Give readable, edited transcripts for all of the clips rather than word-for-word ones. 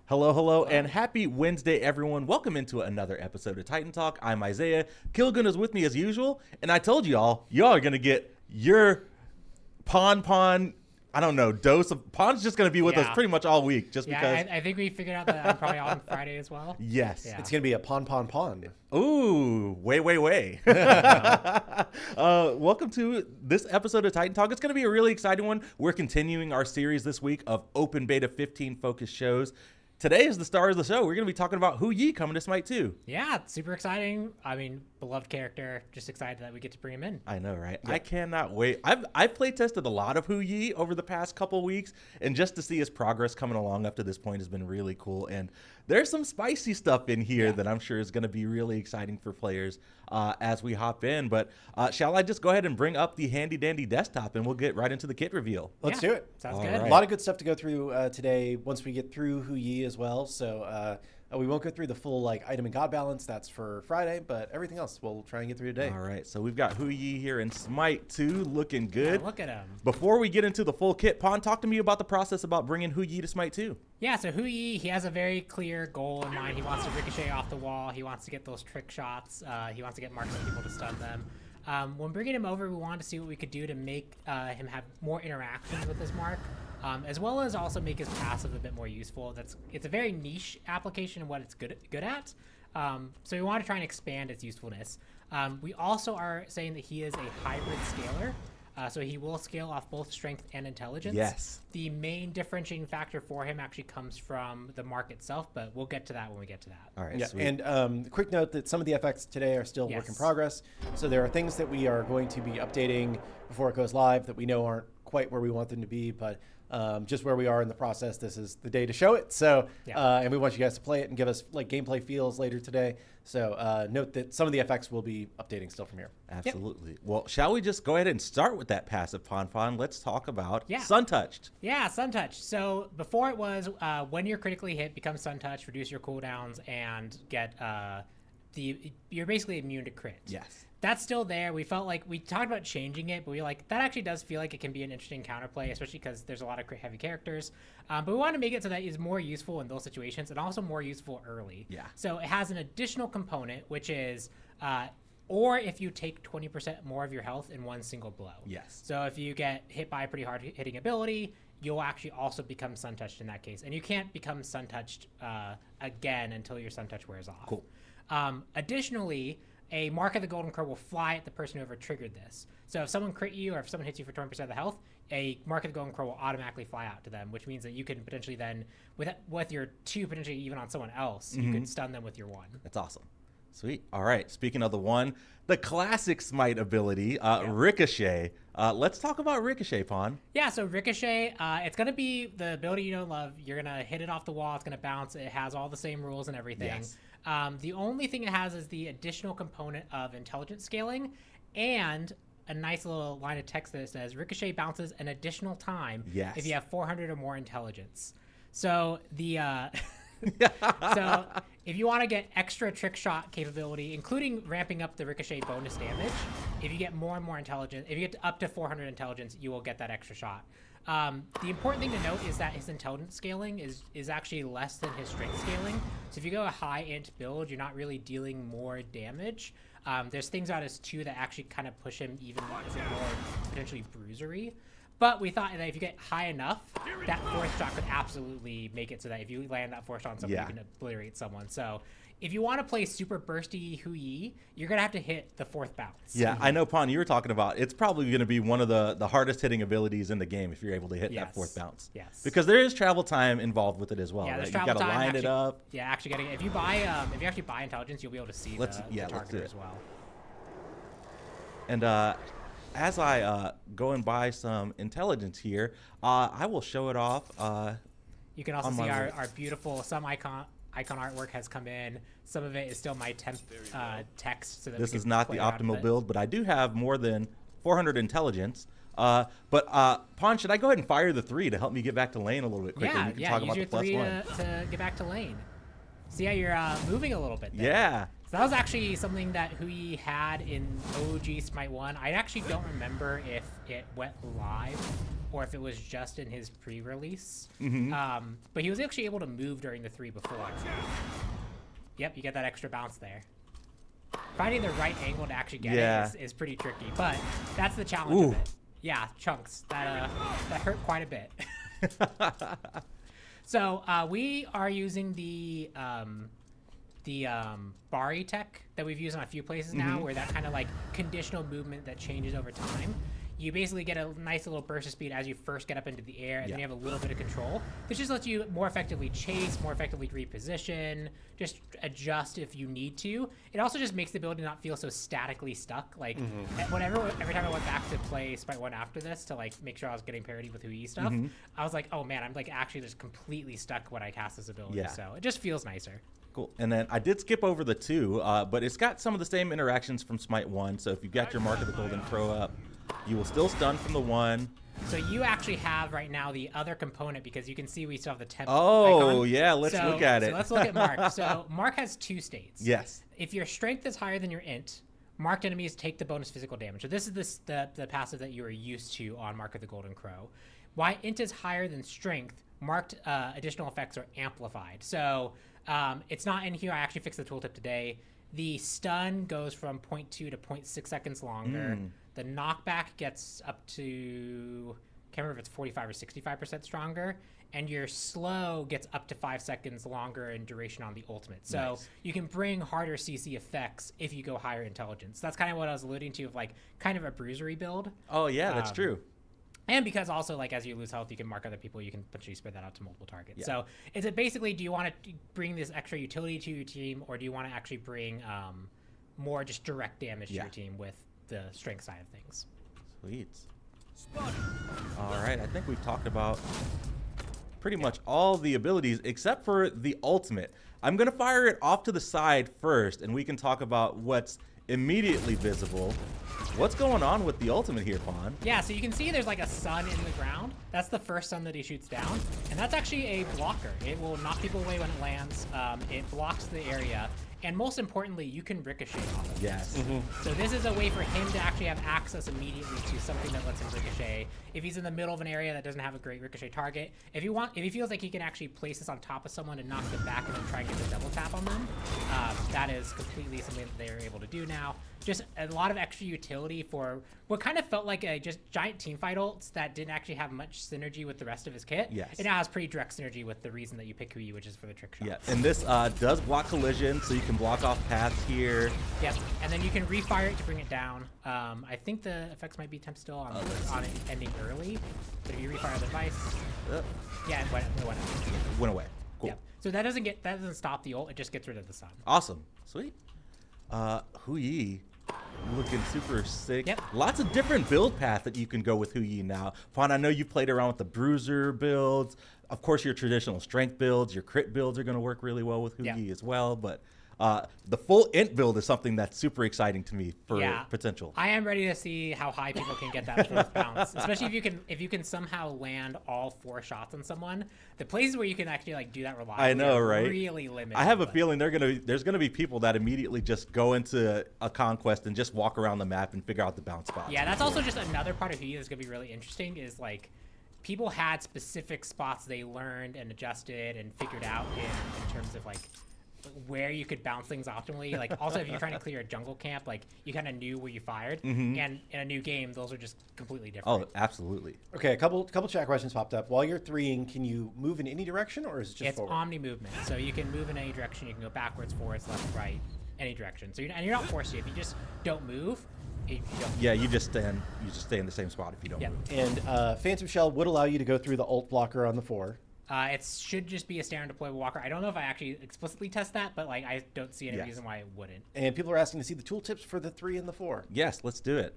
Hello, hello, and happy Wednesday, everyone. Welcome into another episode of Titan Talk. I'm Isaiah. Kilgun is with me as usual, and I told y'all are going to get your I don't know, dose of... Pon's just going to be with us pretty much all week, just because... I think we figured out that I'm probably on Friday as well. Yes. Yeah. It's going to be a pon. Ooh, way. Welcome to this episode of Titan Talk. It's going to be a really exciting one. We're continuing our series this week of Open Beta 15 focused shows. Today is the star of the show. We're going to be talking about Hou Yi coming to Smite 2. Yeah, super exciting. I mean, beloved character. Just excited that we get to bring him in. I know, right? Yep. I cannot wait. I've play tested a lot of Hou Yi over the past couple weeks, and just to see his progress coming along up to this point has been really cool. And there's some spicy stuff in here that I'm sure is going to be really exciting for players as we hop in. But shall I just go ahead and bring up the handy dandy desktop, and we'll get right into the kit reveal? Let's do it. Sounds good. Right. A lot of good stuff to go through today once we get through Hou Yi as well. So we won't go through the full item and god balance. That's for Friday, but everything else we'll try and get through today. All right. So we've got Hou Yi here in Smite 2, looking good. Yeah, look at him. Before we get into the full kit, Pon, talk to me about the process about bringing Hou Yi to Smite 2. Yeah, so Hou Yi, he has a very clear goal in mind. He wants to ricochet off the wall. He wants to get those trick shots. He wants to get marks on people to stun them. When bringing him over, we wanted to see what we could do to make him have more interactions with his mark, as well as also make his passive a bit more useful. It's a very niche application of what it's good at. So we want to try and expand its usefulness. We also are saying that he is a hybrid scaler. So he will scale off both strength and intelligence. Yes. The main differentiating factor for him actually comes from the mark itself, but we'll get to that when we get to that. All right, yeah, sweet. And quick note that some of the effects today are still work in progress. So there are things that we are going to be updating before it goes live that we know aren't quite where we want them to be, but just where we are in the process, this is the day to show it. So, and we want you guys to play it and give us gameplay feels later today. So note that some of the effects will be updating still from here. Absolutely. Yep. Well, shall we just go ahead and start with that passive, Pon? Let's talk about Sun Touched. Yeah, Sun Touched. So before it was when you're critically hit, become Sun Touched, reduce your cooldowns, and get you're basically immune to crit. Yes. That's still there. We felt like we talked about changing it, but we that actually does feel like it can be an interesting counterplay, especially because there's a lot of crit heavy characters. But we want to make it so that it's more useful in those situations and also more useful early. Yeah. So it has an additional component, which is or if you take 20% more of your health in one single blow. Yes. So if you get hit by a pretty hard hitting ability, you'll actually also become Sun Touched in that case. And you can't become Sun Touched again until your Sun Touch wears off. Cool. Additionally, a mark of the golden crow will fly at the person who ever triggered this. So if someone crit you or if someone hits you for 20% of the health, a mark of the golden crow will automatically fly out to them, which means that you can potentially then, with your 2, potentially even on someone else, you can stun them with your 1. That's awesome. Sweet. All right. Speaking of the 1, the classic Smite ability, Ricochet. Let's talk about Ricochet, Pon. Yeah, so Ricochet, it's going to be the ability you don't love. You're going to hit it off the wall. It's going to bounce. It has all the same rules and everything. Yes. The only thing it has is the additional component of intelligence scaling and a nice little line of text that says Ricochet bounces an additional time if you have 400 or more intelligence. So so if you want to get extra trick shot capability, including ramping up the Ricochet bonus damage, if you get more and more intelligence, if you get up to 400 intelligence, you will get that extra shot. The important thing to note is that his intelligence scaling is actually less than his strength scaling. So if you go a high int build, you're not really dealing more damage. There's things about his 2 that actually kind of push him even more potentially bruisery. But we thought that if you get high enough, that 4th shot could absolutely make it so that if you land that 4th shot on someone, you can obliterate someone. So if you want to play super bursty Hou Yi, you're going to have to hit the 4th bounce. Yeah, I know, Pon, you were talking about it's probably going to be one of the hardest hitting abilities in the game if you're able to hit that 4th bounce. Yes. Because there is travel time involved with it as well. Yeah, right? You got to line it up. Yeah, actually getting if you actually buy intelligence, you'll be able to see the target as well. And as I go and buy some intelligence here, I will show it off. You can also see our beautiful icon artwork has come in. Some of it is still my temp text. So that this is not the optimal build, but I do have more than 400 intelligence. But Pon, should I go ahead and fire the 3 to help me get back to lane a little bit quicker? Yeah, use your 3 to get back to lane. See how you're moving a little bit there. Yeah. So that was actually something that Hou Yi had in OG Smite 1. I actually don't remember if it went live or if it was just in his pre-release. But he was actually able to move during the 3 before. Yep, you get that extra bounce there. Finding the right angle to actually get it is pretty tricky, but that's the challenge of it. Yeah, chunks. That hurt quite a bit. So we are using the Bari tech that we've used on a few places now, where that kind of like conditional movement that changes over time. You basically get a nice little burst of speed as you first get up into the air, and then you have a little bit of control. This just lets you more effectively chase, more effectively reposition, just adjust if you need to. It also just makes the ability not feel so statically stuck. Like every time I went back to play Smite 1 after this to like make sure I was getting parity with Hou Yi stuff, I was like, oh man, I'm like actually just completely stuck when I cast this ability. So it just feels nicer. Cool. And then I did skip over the 2, but it's got some of the same interactions from Smite 1. So if you've got your Mark of the Golden Crow up, you will still stun from the 1. So you actually have right now the other component, because you can see we still have the temp icon. Yeah, let's look at it. So let's look at Mark. So Mark has 2 states. Yes. If your strength is higher than your int, marked enemies take the bonus physical damage. So this is the passive that you are used to on Mark of the Golden Crow. Why int is higher than strength, marked additional effects are amplified. So it's not in here. I actually fixed the tooltip today. The stun goes from 0.2 to 0.6 seconds longer. The knockback gets up to, can't remember if it's 45 or 65% stronger. And your slow gets up to 5 seconds longer in duration on the ultimate. So you can bring harder CC effects if you go higher intelligence. That's kind of what I was alluding to, of like kind of a bruisery build. Oh yeah, that's true. And because also, like, as you lose health, you can mark other people. You can potentially spread that out to multiple targets. So is it basically, do you want to bring this extra utility to your team, or do you want to actually bring more just direct damage to your team with the strength side of things? Sweet. All right, I think we've talked about pretty much all the abilities except for the ultimate. I'm going to fire it off to the side first, and we can talk about what's immediately visible. What's going on with the ultimate here, Pawn? Yeah, so you can see there's like a sun in the ground. That's the first sun that he shoots down, and that's actually a blocker. It will knock people away when it lands. It blocks the area, and most importantly, you can ricochet off of this. So this is a way for him to actually have access immediately to something that lets him ricochet. If he's in the middle of an area that doesn't have a great ricochet target, if he feels like he can actually place this on top of someone and knock them back and then try and get the double tap on them, that is completely something that they're able to do now. Just a lot of extra utility for what kind of felt like a just giant teamfight ults that didn't actually have much synergy with the rest of his kit. It now has pretty direct synergy with the reason that you pick Hou Yi, which is for the trick shot. And this does block collision, so you can block off paths here. And then you can refire it to bring it down. I think the effects might be temp still on it ending early, but if you refire the device, it went away. Cool. So that doesn't stop the ult. It just gets rid of the sun. Awesome. Sweet. Hou Yi looking super sick. Lots of different build paths that you can go with Hou Yi now. Fawn, I know you played around with the bruiser builds. Of course, your traditional strength builds, your crit builds are going to work really well with Hou Yi as well. But the full int build is something that's super exciting to me for potential. I am ready to see how high people can get that fourth bounce, especially if you can somehow land all 4 shots on someone. The places where you can actually like do that reliably, I know, right? Really limited. I have a feeling there's gonna be people that immediately just go into a conquest and just walk around the map and figure out the bounce spots. Yeah, that's also just another part of Hou Yi that's gonna be really interesting. Is like people had specific spots they learned and adjusted and figured out in terms of like where you could bounce things optimally. Like also if you're trying to clear a jungle camp, like you kind of knew where you fired, and in a new game those are just completely different. Oh, absolutely. Okay, a couple chat questions popped up. While you're 3ing, can you move in any direction, or is it just forward? It's omni movement, so you can move in any direction. You can go backwards, forwards, left, right, any direction. So you're not forced to. If you just don't move, you just stay in the same spot if you don't move. And Phantom Shell would allow you to go through the ult blocker on the 4. It should just be a standard deployable walker. I don't know if I actually explicitly test that, but like I don't see any reason why it wouldn't. And people are asking to see the tooltips for the 3 and the 4. Yes, let's do it.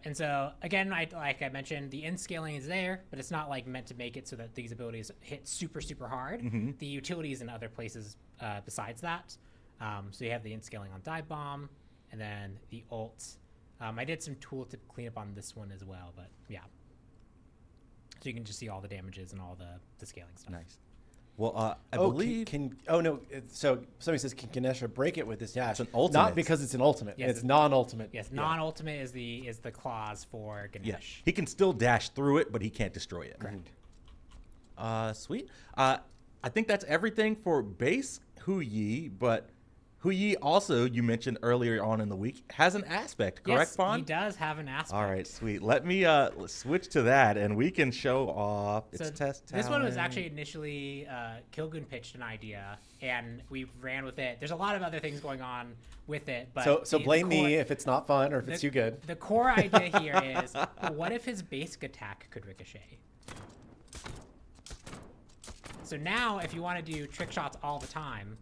And so again, like I mentioned, the in scaling is there, but it's not like meant to make it so that these abilities hit super hard. The utilities in other places besides that. So you have the in scaling on dive bomb, and then the ult. I did some tooltip cleanup on this one as well, but yeah. So you can just see all the damages and all the scaling stuff. Nice. Well, I believe. So somebody says, can Ganesha break it with this dash? It's an ultimate. Not because it's an ultimate. Yes, it's non-ultimate. Yes, non-ultimate is the clause for Ganesh. Yeah. He can still dash through it, but he can't destroy it. Correct. Sweet. I think that's everything for base Hou Yi, but Hou Yi also, you mentioned earlier on in the week, has an aspect, correct, Yes, Fawn? he does have an aspect. All right, sweet. Let me switch to that, and we can show off its test talent. This one was actually initially Kilgun pitched an idea, and we ran with it. There's a lot of other things going on with it, but So blame me if it's not fun or if it's too good. The core idea here is, what if his basic attack could ricochet? So now, if you want to do trick shots all the time,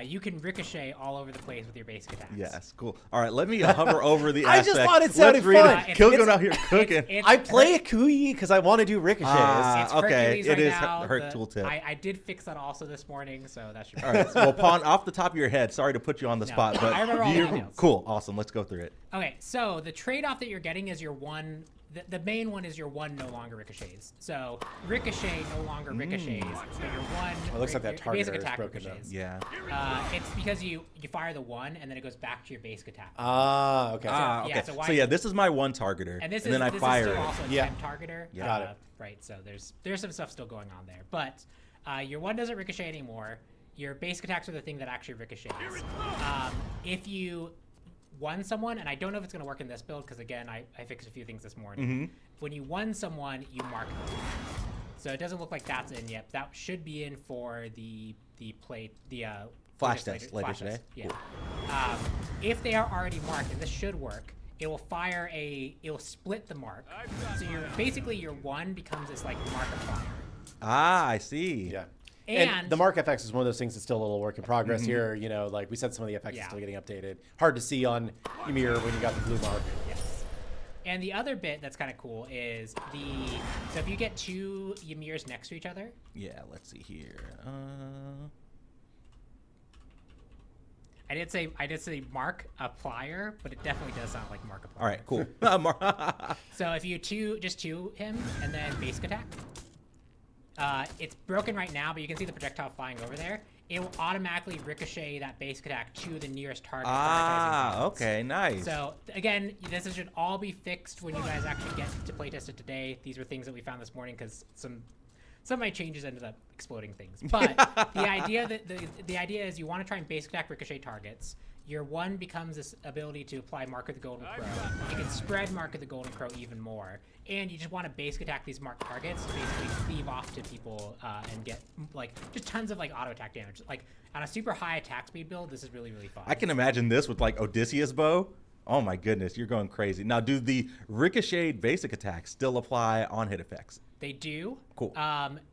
you can ricochet all over the place with your basic attacks. Yes, cool. All right, let me hover over the I aspect. just thought it sounded Let's fun. read it. Kilgun out here cooking. I play a Hou Yi because I want to do ricochets. It's okay, Hercules it right is now. her tooltip. I did fix that also this morning, so that should be All right, so, well, Pawn, off the top of your head, sorry to put you on the spot, but I remember all the details. Cool, awesome. Let's go through it. Okay, so the trade-off that you're getting is your one. The main one is your one no longer ricochets. So ricochet no longer ricochets, but your one. It looks like that your basic targeter is attack broken ricochets. Yeah. It's because you fire the one and then it goes back to your basic attack. Okay. Okay. yeah, So, so yeah, this is my one targeter, And this then I this fire is still it. also a Yeah. temp targeter. Yeah. Got it. Right. So there's some stuff still going on there, but your one doesn't ricochet anymore. Your basic attacks are the thing that actually ricochets. If you won someone, and I don't know if it's going to work in this build because again I fixed a few things this morning. When you won someone, you mark them. So it doesn't look like that's in yet. That should be in for the Flash test later today. Yeah. If they are already marked, and this should work, it will fire it'll split the mark. So basically your one becomes this like markiplier. I see. Yeah. And the mark FX is one of those things that's still a little work in progress here. You know, like we said, some of the FX is still getting updated. Hard to see on Ymir when you got the blue mark. Yes. And the other bit that's kind of cool is so if you get two Ymirs next to each other. Yeah, let's see here. I did say mark applier, but it definitely does sound like markiplier. All right, cool. So if you just two him and then basic attack, it's broken right now, but you can see the projectile flying over there. It will automatically ricochet that basic attack to the nearest target. Okay, nice. So again, this should all be fixed when you guys actually get to playtest it today. These were things that we found this morning because some of my changes ended up exploding things. But the idea is you want to try and basic attack ricochet targets. Your one becomes this ability to apply Mark of the Golden Crow. You can spread Mark of the Golden Crow even more. And you just want to basic attack these marked targets to basically cleave off to people and get like just tons of like auto attack damage. Like on a super high attack speed build, this is really, really fun. I can imagine this with like Odysseus bow. Oh my goodness, you're going crazy. Now, do the ricocheted basic attacks still apply on hit effects? They do. Cool.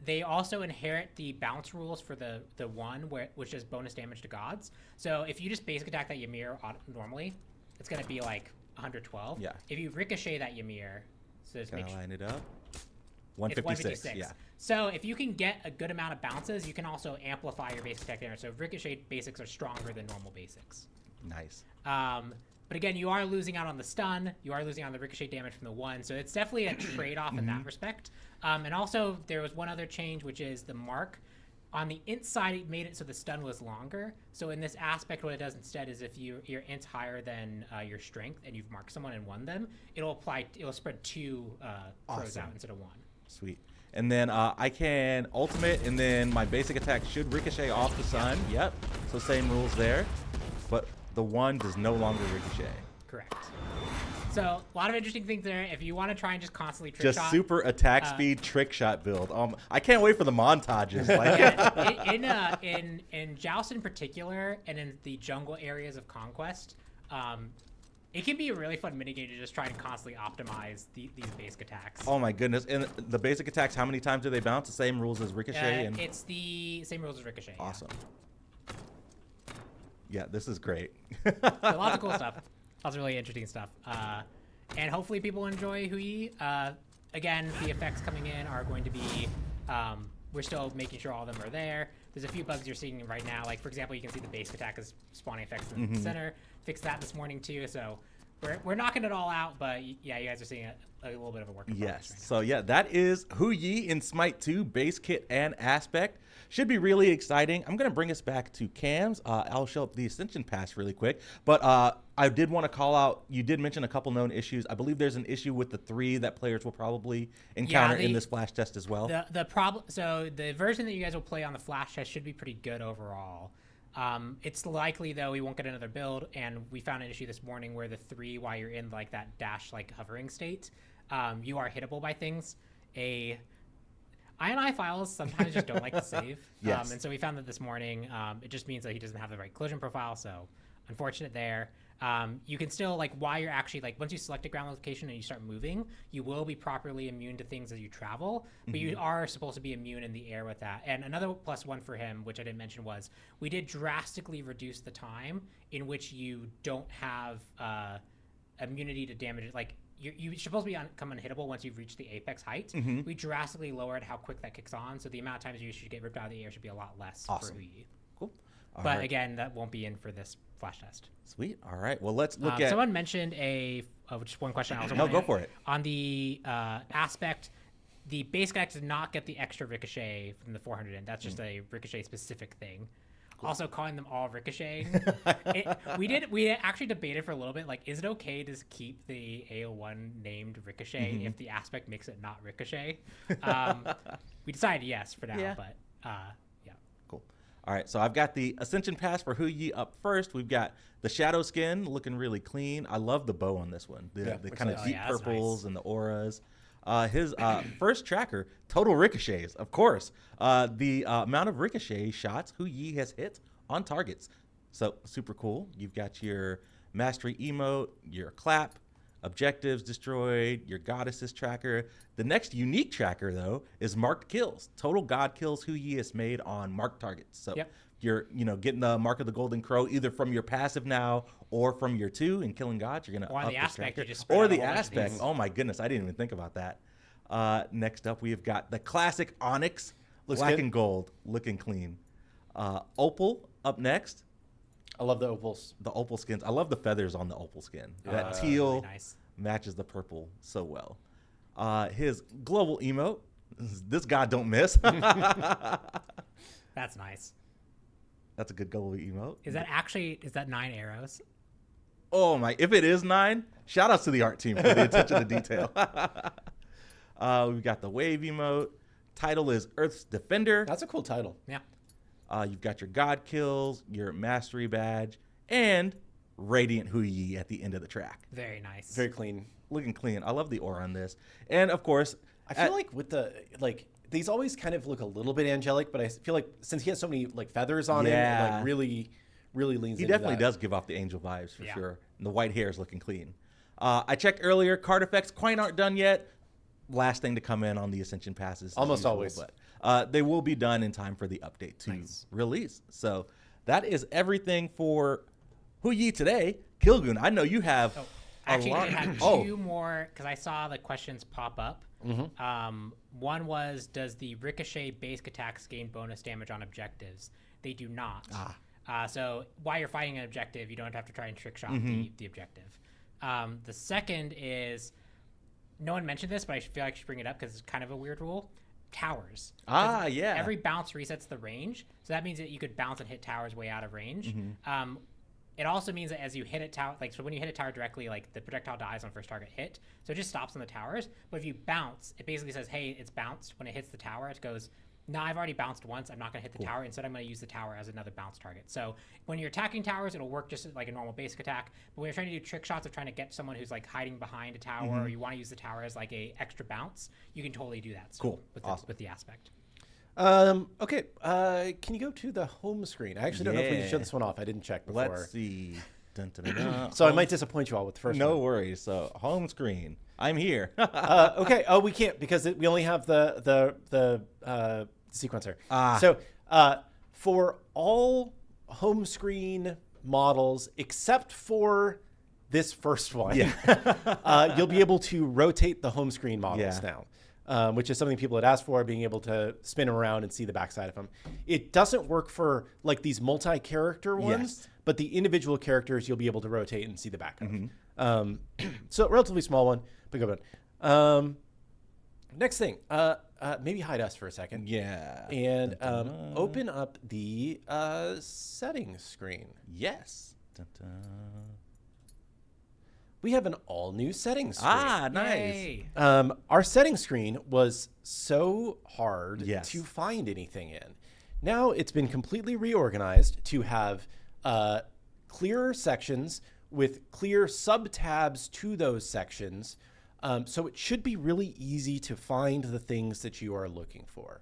They also inherit the bounce rules for the one which is bonus damage to gods. So if you just basic attack that Ymir normally, it's gonna be like 112. Yeah. If you ricochet that Ymir, so just Can make I sure line it up? it's 156. 156. Yeah. So if you can get a good amount of bounces, you can also amplify your basic attack damage. So ricochet basics are stronger than normal basics. Nice. But again, you are losing out on the stun. You are losing on the ricochet damage from the one. So it's definitely a trade-off in that respect. And also, there was one other change, which is the mark. On the int side, it made it so the stun was longer. So in this aspect, what it does instead is if your int's higher than your strength and you've marked someone and won them, it'll spread two throws out instead of one. Sweet. And then I can ultimate, and then my basic attack should ricochet off the sun. Yep. So same rules there. But the one does no longer ricochet. Correct. So a lot of interesting things there. If you want to try and just constantly trick shot. Just super attack speed trick shot build. I can't wait for the montages. Like in Joust in particular, and in the jungle areas of Conquest, it can be a really fun minigame to just try and constantly optimize these basic attacks. Oh my goodness! And the basic attacks, how many times do they bounce? The same rules as ricochet. And it's the same rules as ricochet. Awesome. Yeah, this is great. So lots of cool stuff. Lots of really interesting stuff. And hopefully people enjoy Hou Yi. Again, the effects coming in are going to be, we're still making sure all of them are there. There's a few bugs you're seeing right now. Like, for example, you can see the basic attack is spawning effects in the center. Fixed that this morning too. So we're knocking it all out, but yeah, you guys are seeing a little bit of a work in progress Yes. right now. So yeah, that is Hou Yi in Smite 2 base kit and aspect. Should be really exciting. I'm gonna bring us back to cams. I'll show up the Ascension pass really quick, but I did want to call out. You did mention a couple known issues. I believe there's an issue with the 3 that players will probably encounter in this flash test as well. The problem. So the version that you guys will play on the flash test should be pretty good overall. It's likely though we won't get another build, and we found an issue this morning where the 3, while you're in like that dash like hovering state, you are hittable by things. INI files sometimes just don't like to save. Yes. And so we found that this morning. It just means that he doesn't have the right collision profile, so unfortunate there. You can still, like, while you're actually, like, once you select a ground location and you start moving, you will be properly immune to things as you travel, but you are supposed to be immune in the air with that. And another +1 for him, which I didn't mention, was we did drastically reduce the time in which you don't have immunity to damage. Like, you're supposed to become unhittable once you've reached the apex height. We drastically lowered how quick that kicks on, so the amount of times you should get ripped out of the air should be a lot less for Hou Yi. Cool. But again, that won't be in for this flash test. Sweet. All right. Well, let's look at. Someone mentioned just one question. I also No, go for it. On the aspect, the base attack does not get the extra ricochet from the 400 in. That's just a ricochet specific thing. Cool. Also, calling them all ricochet. We actually debated for a little bit, like, is it okay to keep the AO1 named ricochet if the aspect makes it not ricochet? We decided yes for now, but yeah. Cool. All right, so I've got the Ascension Pass for Hou Yi up first. We've got the Shadow Skin looking really clean. I love the bow on this one. The kind of deep purples and the auras. His first tracker, total ricochets, of course. The amount of ricochet shots Hou Yi has hit on targets. So super cool. You've got your mastery emote, your clap, objectives destroyed, your goddesses tracker. The next unique tracker, though, is marked kills. Total god kills Hou Yi has made on marked targets. So you're getting the mark of the golden crow either from your passive now or from your 2 in killing gods. You're gonna or up the aspect tracker. You just or the aspect. Oh my goodness, I didn't even think about that. Next up, we've got the classic Onyx, black and gold, looking clean. Opal up next. I love the opals. The opal skins. I love the feathers on the opal skin. That teal really nice. Matches the purple so well. His global emote. This guy don't miss. That's nice. That's a good global emote. Is that 9 arrows? Oh my! If it is 9, shout outs to the art team for the attention to detail. We've got the wave emote. Title is Earth's Defender. That's a cool title. Yeah. You've got your God kills, your mastery badge, and Radiant Hou Yi at the end of the track. Very nice. Very clean. Looking clean. I love the aura on this. And of course, I feel like with the these always kind of look a little bit angelic, but I feel like since he has so many like feathers on him, it like really leans he into definitely that. does give off the angel vibes for sure. And the white hair is looking clean. I checked earlier, card effects quite aren't done yet. Last thing to come in on the Ascension passes. Almost always. But they will be done in time for the update to release. So that is everything for Hou Yi today. Kilgoon, I know you have actually I have 2 more because I saw the questions pop up. One was, does the ricochet basic attacks gain bonus damage on objectives? They do not. So while you're fighting an objective, you don't have to try and trick shot the objective. The second is, no one mentioned this, but I feel like I should bring it up because it's kind of a weird rule. Towers. Yeah. Every bounce resets the range. So that means that you could bounce and hit towers way out of range. It also means that as you hit a tower, like, so when you hit a tower directly, like, the projectile dies on first target hit. So it just stops on the towers. But if you bounce, it basically says, hey, it's bounced. When it hits the tower, it goes, no, I've already bounced once. I'm not going to hit the tower. Instead, I'm going to use the tower as another bounce target. So when you're attacking towers, it'll work just like a normal basic attack. But when you're trying to do trick shots of trying to get someone who's like hiding behind a tower, or you want to use the tower as like a extra bounce, you can totally do that. So cool. With the aspect. Okay. Can you go to the home screen? I actually don't know if we can show this one off. I didn't check before. Let's see. Dun, dun, dun, dun. So I might disappoint you all with the first one. No worries. So home screen. I'm here. Okay. Oh, we can't because we only have the sequencer. So for all home screen models except for this first one, you'll be able to rotate the home screen models now. which is something people had asked for, being able to spin them around and see the backside of them. It doesn't work for like these multi-character ones, but the individual characters you'll be able to rotate and see the back of. So relatively small one, but good one. Next thing, maybe hide us for a second. Yeah. And open up the settings screen. Yes. Dun-dun. We have an all-new settings screen. Ah, nice. Yay. Our settings screen was so hard Yes. to find anything in. Now it's been completely reorganized to have clearer sections with clear sub-tabs to those sections. So it should be really easy to find the things that you are looking for.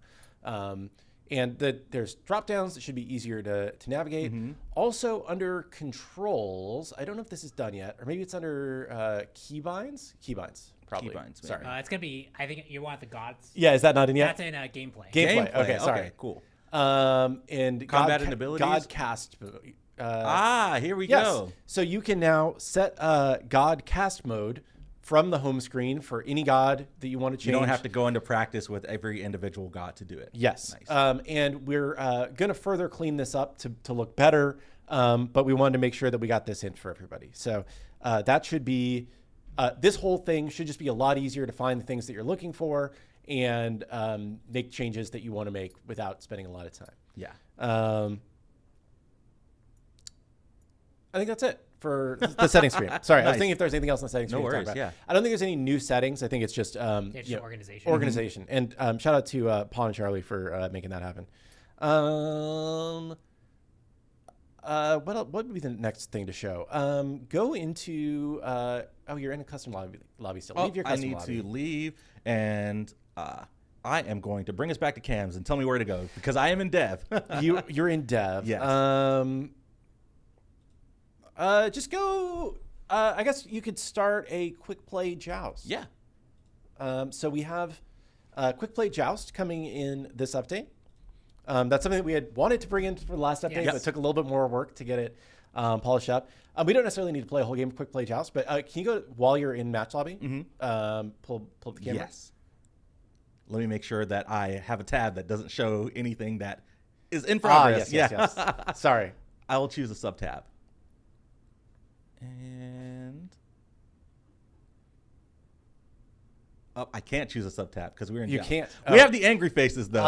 And there's drop downs that should be easier to navigate. Also under controls, I don't know if this is done yet, or maybe it's under keybinds. Keybinds, probably. Keybinds, maybe. Sorry. It's gonna be. I think you want the gods. Yeah, is that not in yet? That's in gameplay. Gameplay. Okay, sorry. Okay, cool. And Combat and abilities? Godcast. Here we Yes. go. So you can now set God cast mode from the home screen for any god that you want to change. You don't have to go into practice with every individual god to do it. Yes. Nice. And we're going to further clean this up to look better, but we wanted to make sure that we got this in for everybody. So that should be, this whole thing should just be a lot easier to find the things that you're looking for and make changes that you want to make without spending a lot of time. Yeah. I think that's it for the settings screen. Sorry, I was Nice. thinking if there's anything else in the settings No screen. to talk worries, about. yeah. I don't think there's any new settings. I think it's just, It's just organization. Organization. And shout out to Paul and Charlie for making that happen. What would be the next thing to show? Go into, you're in a custom lobby still. Leave your custom lobby. I need to leave, and I am going to bring us back to cams and tell me where to go because I am in dev. You're in dev. Yes. Just go. I guess you could start a quick play joust. Yeah. So we have quick play joust coming in this update. That's something that we had wanted to bring in for the last update, Yes. but it took a little bit more work to get it polished up. We don't necessarily need to play a whole game of quick play joust, but can you go while you're in match lobby? Pull up the camera. Yes. Let me make sure that I have a tab that doesn't show anything that is in progress. Yes. Sorry. I will choose a sub tab. And I can't choose a sub tab because we're in. You joust. can't. We have the angry faces though.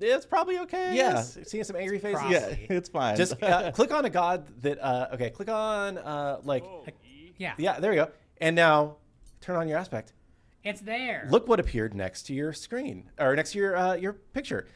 It's probably okay. I Yeah. guess. Seeing some angry faces. Probably. Yeah, it's fine. Just click on a god that. Okay, click on Yeah. Yeah, there you go. And now turn on your aspect. It's there. Look what appeared next to your screen or next to your picture.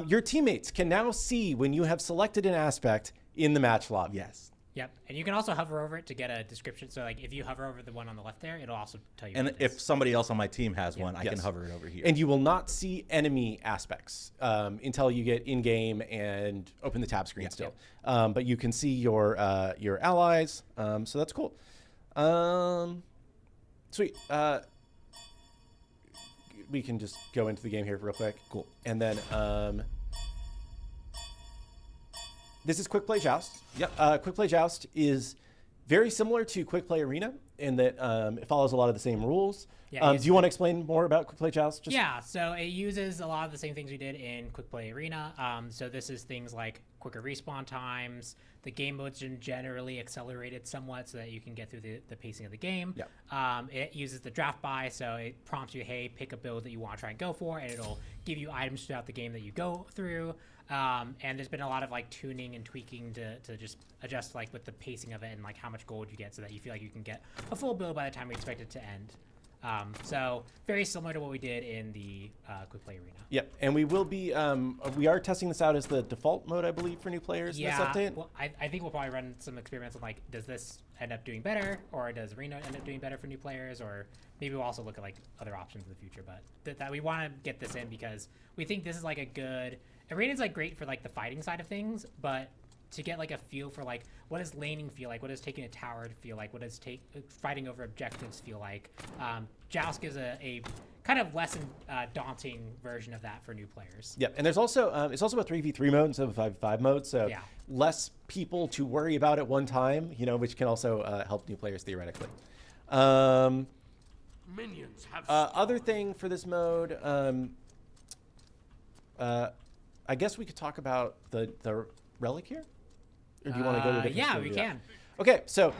Your teammates can now see when you have selected an aspect in the match lobby. Yes. Yep. And you can also hover over it to get a description. So like if you hover over the one on the left there, it'll also tell you. And what it if is. somebody else on my team has one, I Yes. can hover it over here. And you will not see enemy aspects until you get in game and open the tab screen still. But you can see your allies. So that's cool. Sweet. We can just go into the game here real quick. Cool. And then this is Quick Play Joust. Yep. Quick Play Joust is very similar to Quick Play Arena in that it follows a lot of the same rules. Yeah, do you want to explain more about Quick Play Joust? Yeah, so it uses a lot of the same things we did in Quick Play Arena. So this is things like quicker respawn times. The game mode's been generally accelerated somewhat so that you can get through the pacing of the game. Yep. It uses the draft buy, so it prompts you, hey, pick a build that you want to try and go for, and it'll give you items throughout the game that you go through. And there's been a lot of like tuning and tweaking to just adjust like with the pacing of it and like how much gold you get so that you feel like you can get a full build by the time we expect it to end. So very similar to what we did in the Quick Play Arena. Yep, and we will be we are testing this out as the default mode, I believe, for new players in this update. Well, I think we'll probably run some experiments on like, does this end up doing better, or does Arena end up doing better for new players, or maybe we'll also look at like other options in the future. But that we want to get this in because we think this is like a good. Arena's like great for like the fighting side of things, but to get like a feel for like what does laning feel like, what does taking a tower feel like, what does fighting over objectives feel like. Joust gives a kind of less daunting version of that for new players. Yep, and there's also it's also a 3v3 mode instead of a 5v5 mode, so Yeah. less people to worry about at one time, which can also help new players theoretically. Minions have Other thing for this mode, I guess we could talk about the relic here. Or do you want to go to a different Yeah, screen we to do that? can. Okay, so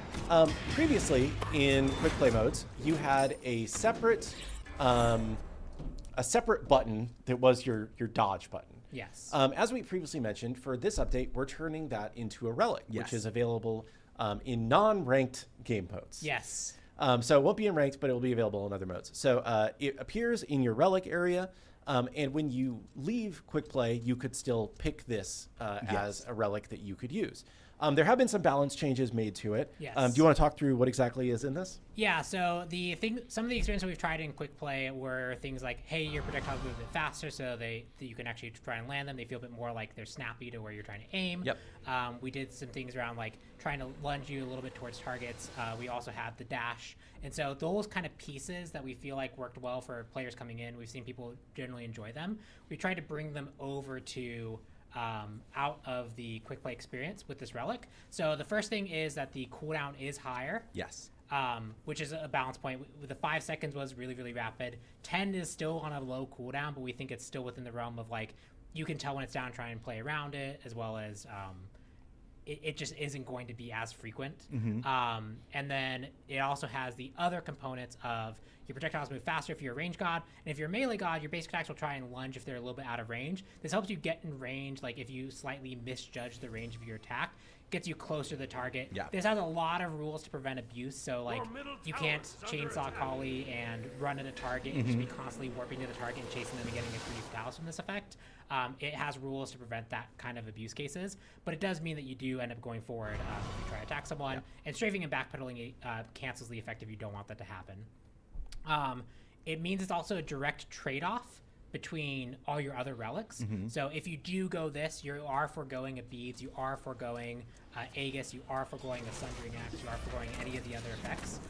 previously in quick play modes, you had a separate button that was your dodge button. Yes. As we previously mentioned, for this update, we're turning that into a relic, Yes. which is available in non-ranked game modes. Yes. So it won't be in ranked, but it will be available in other modes. So it appears in your relic area. And when you leave quick play, you could still pick this as a relic that you could use. There have been some balance changes made to it. Yes. Do you want to talk through what exactly is in this? Yeah, so some of the experiences we've tried in quick play were things like, hey, your projectiles move a bit faster, so you can actually try and land them. They feel a bit more like they're snappy to where you're trying to aim. Yep. We did some things around like trying to lunge you a little bit towards targets. We also had the dash. And so those kind of pieces that we feel like worked well for players coming in, we've seen people generally enjoy them. We tried to bring them over to out of the quick play experience with this relic. So the first thing is that the cooldown is higher. Yes. Which is a balance point. The 5 seconds was really, really rapid. 10 is still on a low cooldown, but we think it's still within the realm of like, you can tell when it's down, try and play around it, as well as it just isn't going to be as frequent. And then it also has the other components of your projectiles move faster if you're a range god, and if you're a melee god, your basic attacks will try and lunge if they're a little bit out of range. This helps you get in range, like if you slightly misjudge the range of your attack, gets you closer to the target. Yeah. This has a lot of rules to prevent abuse, so like you can't chainsaw Kali and run at a target and just be constantly warping to the target and chasing them and getting a free fatals from this effect. It has rules to prevent that kind of abuse cases, but it does mean that you do end up going forward if you try to attack someone, and strafing and backpedaling cancels the effect if you don't want that to happen. It means it's also a direct trade-off between all your other relics. So if you do go this, you are foregoing a beads, you are foregoing Aegis, you are foregoing a sundering axe, you are foregoing any of the other effects.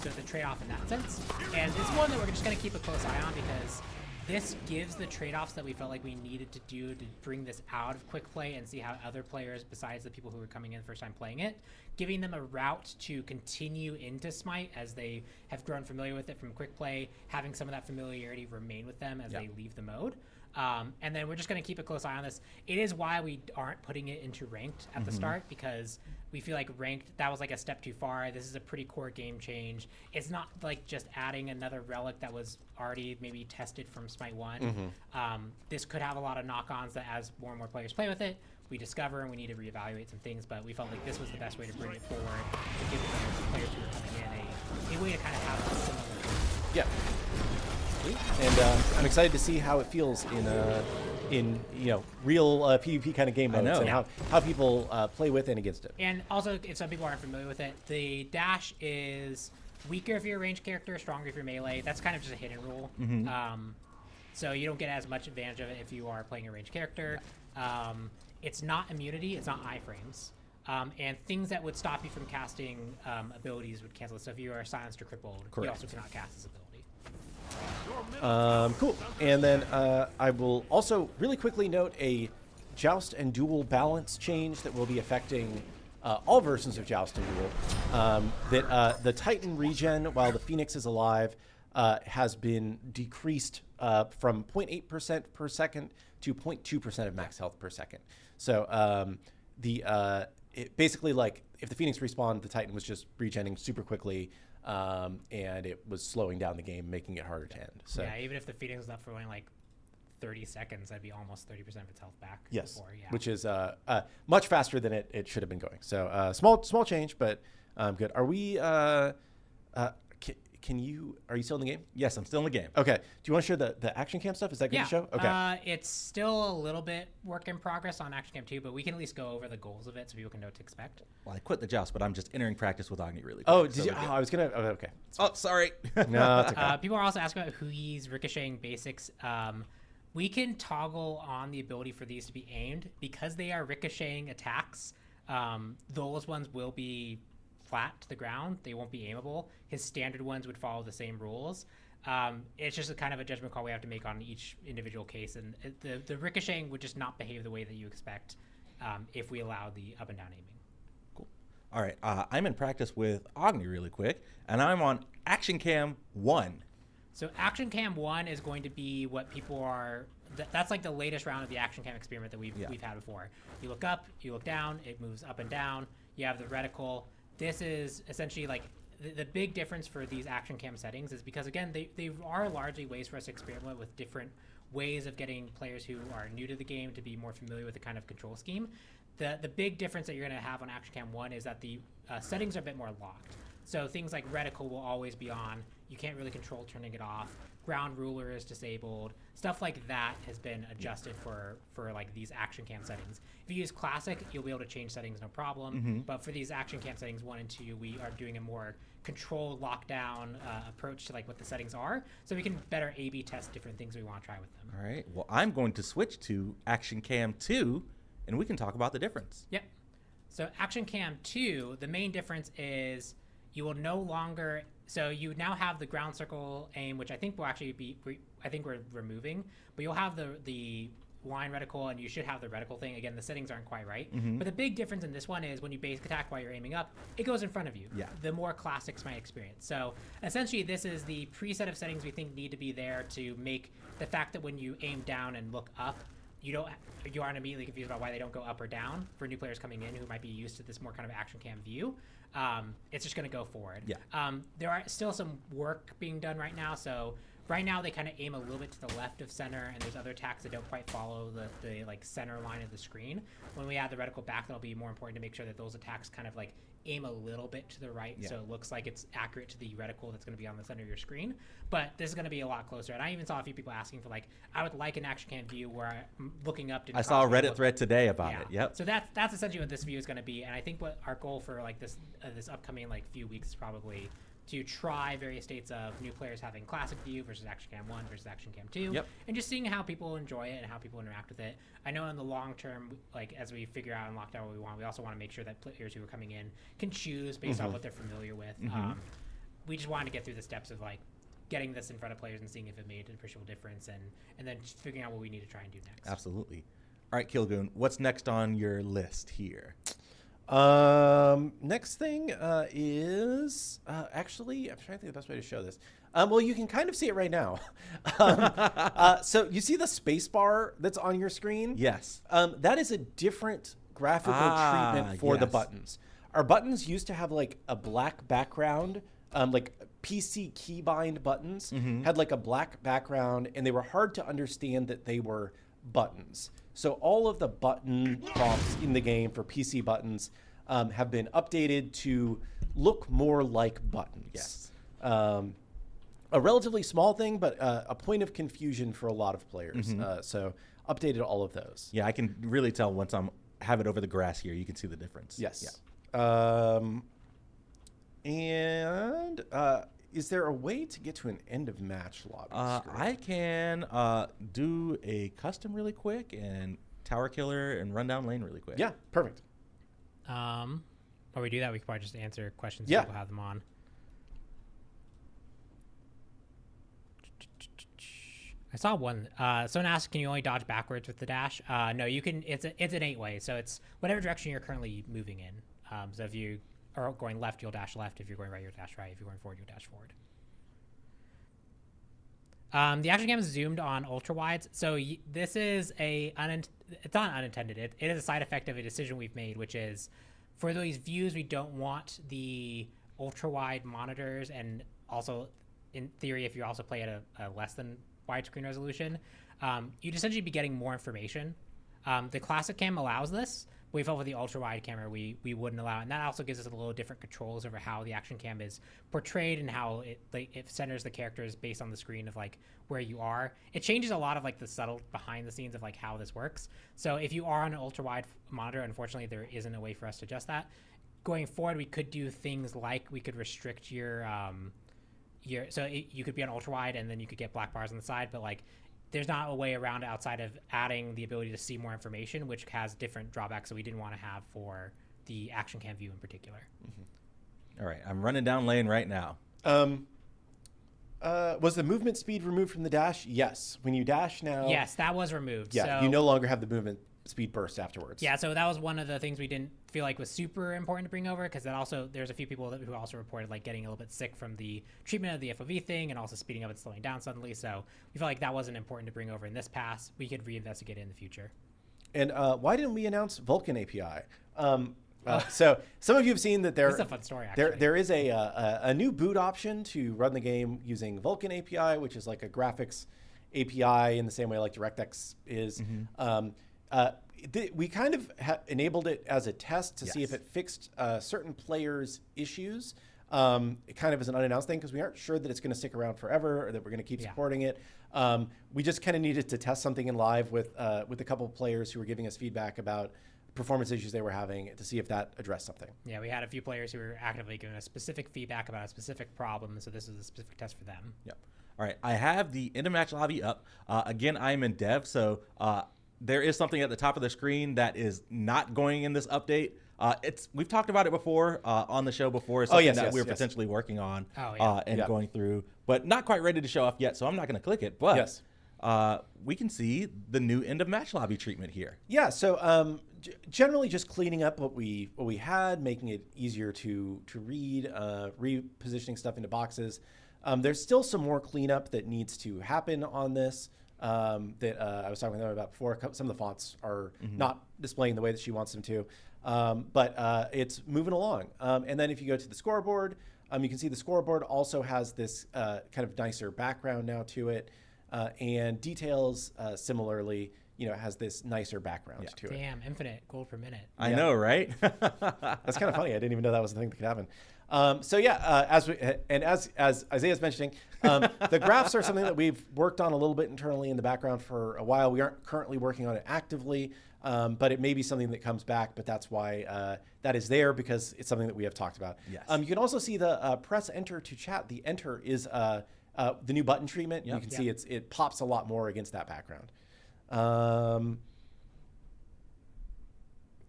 So it's a trade-off in that sense. And it's one that we're just going to keep a close eye on because this gives the trade-offs that we felt like we needed to do to bring this out of quick play and see how other players, besides the people who were coming in first time playing it, giving them a route to continue into Smite as they have grown familiar with it from quick play, having some of that familiarity remain with them as they leave the mode. And then we're just going to keep a close eye on this. It is why we aren't putting it into ranked at the start, because we feel like ranked, that was like a step too far. This is a pretty core game change. It's not like just adding another relic that was already maybe tested from Smite 1. This could have a lot of knock-ons that as more and more players play with it, we discover and we need to reevaluate some things, but we felt like this was the best way to bring it forward, to give the players who are coming in a way to kind of have a similar. Yeah. And I'm excited to see how it feels in real PvP kind of game modes and how people play with and against it. And also, if some people aren't familiar with it, the dash is weaker if you're a ranged character, stronger if you're melee. That's kind of just a hidden rule. So you don't get as much advantage of it if you are playing a ranged character. It's not immunity, it's not iframes. And things that would stop you from casting abilities would cancel it. So if you are silenced or crippled, you also cannot cast this ability. Cool. And then I will also really quickly note a joust and duel balance change that will be affecting all versions of joust and duel. That the Titan regen, while the Phoenix is alive, has been decreased from 0.8% per second to 0.2% of max health per second. So basically, like, if the Phoenix respawned, the Titan was just regenning super quickly, and it was slowing down the game, making it harder to end. So yeah, even if the Phoenix was up for only like 30 seconds, that'd be almost 30% of its health back. Yes, before, which is much faster than it should have been going. So small change, but good. Are we? Are you still in the game? Yes, I'm still in the game. Okay. Do you want to share the action camp stuff? Is that good to show? Okay. It's still a little bit work in progress on action camp 2, but we can at least go over the goals of it so people can know what to expect. Well, I quit the joust, but I'm just entering practice with Agni really quick. Oh, did you? Oh, I was gonna. Oh, okay. Oh, sorry. No, it's okay. People are also asking about Hou Yi's ricocheting basics. We can toggle on the ability for these to be aimed because they are ricocheting attacks. Those ones will be flat to the ground. They won't be aimable. His standard ones would follow the same rules. It's just a kind of a judgment call we have to make on each individual case, and the ricocheting would just not behave the way that you expect if we allow the up and down aiming. Cool. All right, I'm in practice with Agni really quick, and I'm on Action Cam 1. So Action Cam 1 is going to be what people are. That's like the latest round of the Action Cam experiment that we've had before. You look up, you look down, it moves up and down. You have the reticle. This is essentially like the big difference for these Action Cam settings is because, again, they are largely ways for us to experiment with different ways of getting players who are new to the game to be more familiar with the kind of control scheme. The big difference that you're going to have on Action Cam 1 is that the settings are a bit more locked. So things like reticle will always be on. You can't really control turning it off. Ground ruler is disabled. Stuff like that has been adjusted for like these Action Cam settings. If you use Classic, you'll be able to change settings no problem. But for these Action Cam settings 1 and 2, we are doing a more controlled lockdown approach to like what the settings are, so we can better A/B test different things we want to try with them. All right. Well, I'm going to switch to Action Cam 2, and we can talk about the difference. Yep. So Action Cam 2, the main difference is you will no longer. So you now have the ground circle aim, which I think will actually be. I think we're removing, but you'll have the line reticle, and you should have the reticle thing. Again, the settings aren't quite right. But the big difference in this one is when you basic attack while you're aiming up, it goes in front of you. Yeah. The more classic Smite experience. So essentially, this is the preset of settings we think need to be there to make the fact that when you aim down and look up, you aren't immediately confused about why they don't go up or down for new players coming in who might be used to this more kind of Action Cam view. It's just going to go forward. Yeah. There are still some work being done right now. So right now they kind of aim a little bit to the left of center, and there's other attacks that don't quite follow the like center line of the screen. When we add the reticle back, that'll be more important to make sure that those attacks kind of like aim a little bit to the right, so it looks like it's accurate to the reticle that's going to be on the center of your screen. But this is going to be a lot closer. And I even saw a few people asking for like, I would like an Action Cam view where I'm looking up. I saw a Reddit thread today about it. Yep. So that's essentially what this view is going to be. And I think what our goal for like this upcoming like few weeks is probably to try various states of new players having Classic view versus Action Cam 1 versus Action Cam 2, and just seeing how people enjoy it and how people interact with it. I know in the long term, like as we figure out and lock down what we want, we also want to make sure that players who are coming in can choose based on what they're familiar with. We just wanted to get through the steps of like getting this in front of players and seeing if it made an appreciable difference, and then just figuring out what we need to try and do next. Absolutely. All right, Kilgoon, what's next on your list here? Next thing is actually, I'm trying to think of the best way to show this. Well, you can kind of see it right now. So you see the space bar that's on your screen? Yes. That is a different graphical treatment for the buttons. Our buttons used to have like a black background, like PC keybind buttons had like a black background, and they were hard to understand that they were buttons. So all of the button prompts in the game for PC buttons have been updated to look more like buttons. Yes. A relatively small thing, but a point of confusion for a lot of players. So updated all of those. Yeah, I can really tell once have it over the grass here. You can see the difference. Yes. Yeah. Is there a way to get to an end of match lobby? I can do a custom really quick and tower killer and run down lane really quick. Yeah, perfect. While we do that, we can probably just answer questions if people have them on. I saw one. Someone asked, "Can you only dodge backwards with the dash?" No, you can. It's an 8-way, so it's whatever direction you're currently moving in. So if you are going left, you'll dash left. If you're going right, you'll dash right. If you're going forward, you'll dash forward. The action cam is zoomed on ultra wides. So this is it's not unintended. It is a side effect of a decision we've made, which is for those views, we don't want the ultra wide monitors, and also in theory, if you also play at a less than widescreen resolution, you'd essentially be getting more information. The classic cam allows this. We felt with the ultra wide camera, we wouldn't allow it. And that also gives us a little different controls over how the action cam is portrayed and how it centers the characters based on the screen of like where you are. It changes a lot of like the subtle behind the scenes of like how this works. So if you are on an ultra wide monitor, unfortunately there isn't a way for us to adjust that. Going forward, we could do things like we could restrict you could be on ultra wide and then you could get black bars on the side, but like there's not a way around it outside of adding the ability to see more information, which has different drawbacks that we didn't want to have for the action cam view in particular. All right, I'm running down lane right now. Was the movement speed removed from the dash? Yes. When you dash now... Yes, that was removed. Yeah, so you no longer have the movement speed burst afterwards. Yeah, so that was one of the things we didn't feel like was super important to bring over, because that also there's a few people who also reported like getting a little bit sick from the treatment of the FOV thing and also speeding up and slowing down suddenly. So we felt like that wasn't important to bring over in this pass. We could reinvestigate it in the future. And why didn't we announce Vulkan API? So some of you have seen that This is a fun story, actually. there is a new boot option to run the game using Vulkan API, which is like a graphics API in the same way like DirectX is. We kind of enabled it as a test to see if it fixed certain players' issues. It kind of is an unannounced thing because we aren't sure that it's going to stick around forever or that we're going to keep supporting it. We just kind of needed to test something in live with a couple of players who were giving us feedback about performance issues they were having to see if that addressed something. Yeah, we had a few players who were actively giving us specific feedback about a specific problem, so this is a specific test for them. Yep. All right, I have the end of match lobby up. Again, I'm in dev, so there is something at the top of the screen that is not going in this update. We've talked about it before on the show before. It's something that we're potentially working on and going through, but not quite ready to show off yet, so I'm not going to click it. But we can see the new end of match lobby treatment here. Yeah, so generally just cleaning up what we had, making it easier to read, repositioning stuff into boxes. There's still some more cleanup that needs to happen on this. That I was talking with them about before. Some of the fonts are not displaying the way that she wants them to, but it's moving along. And then if you go to the scoreboard, you can see the scoreboard also has this kind of nicer background now to it, and details similarly, has this nicer background to it. Damn, infinite gold per minute. I know, right? That's kind of funny. I didn't even know that was the thing that could happen. As Isaiah's mentioning, the graphs are something that we've worked on a little bit internally in the background for a while. We aren't currently working on it actively, but it may be something that comes back. But that's why that is there, because it's something that we have talked about. Yes. You can also see the press enter to chat. The enter is the new button treatment. You can see it pops a lot more against that background.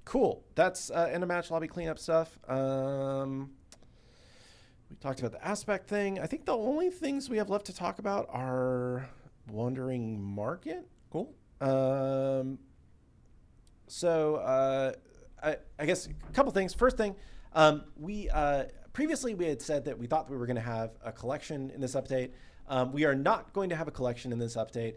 Cool. That's end of match lobby cleanup stuff. We talked about the aspect thing. I think the only things we have left to talk about are Wandering Market. Cool. I guess a couple things. First thing, we previously we had said that we thought we were going to have a collection in this update. We are not going to have a collection in this update.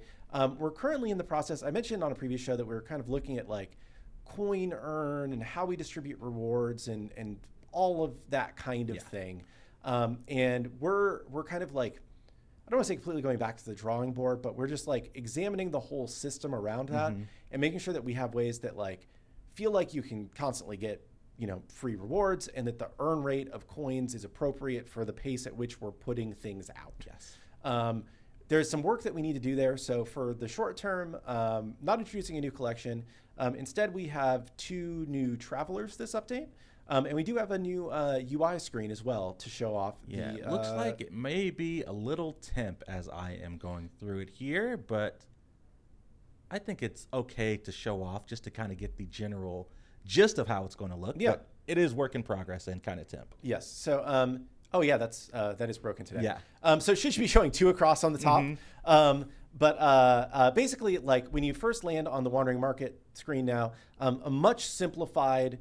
We're currently in the process. I mentioned on a previous show that we were kind of looking at like coin earn and how we distribute rewards and all of that kind of thing. And we're kind of like, I don't want to say completely going back to the drawing board, but we're just like examining the whole system around that and making sure that we have ways that like feel like you can constantly get, free rewards, and that the earn rate of coins is appropriate for the pace at which we're putting things out. Yes. There's some work that we need to do there. So for the short term, not introducing a new collection. Instead, we have 2 new travelers this update. And we do have a new UI screen as well to show off. Yeah, it looks like it may be a little temp as I am going through it here, but I think it's okay to show off just to kind of get the general gist of how it's going to look. Yeah. But it is work in progress and kind of temp. Yes. So, that is broken today. Yeah. So it should be showing 2 across on the top. But basically, like when you first land on the Wandering Market screen now, a much simplified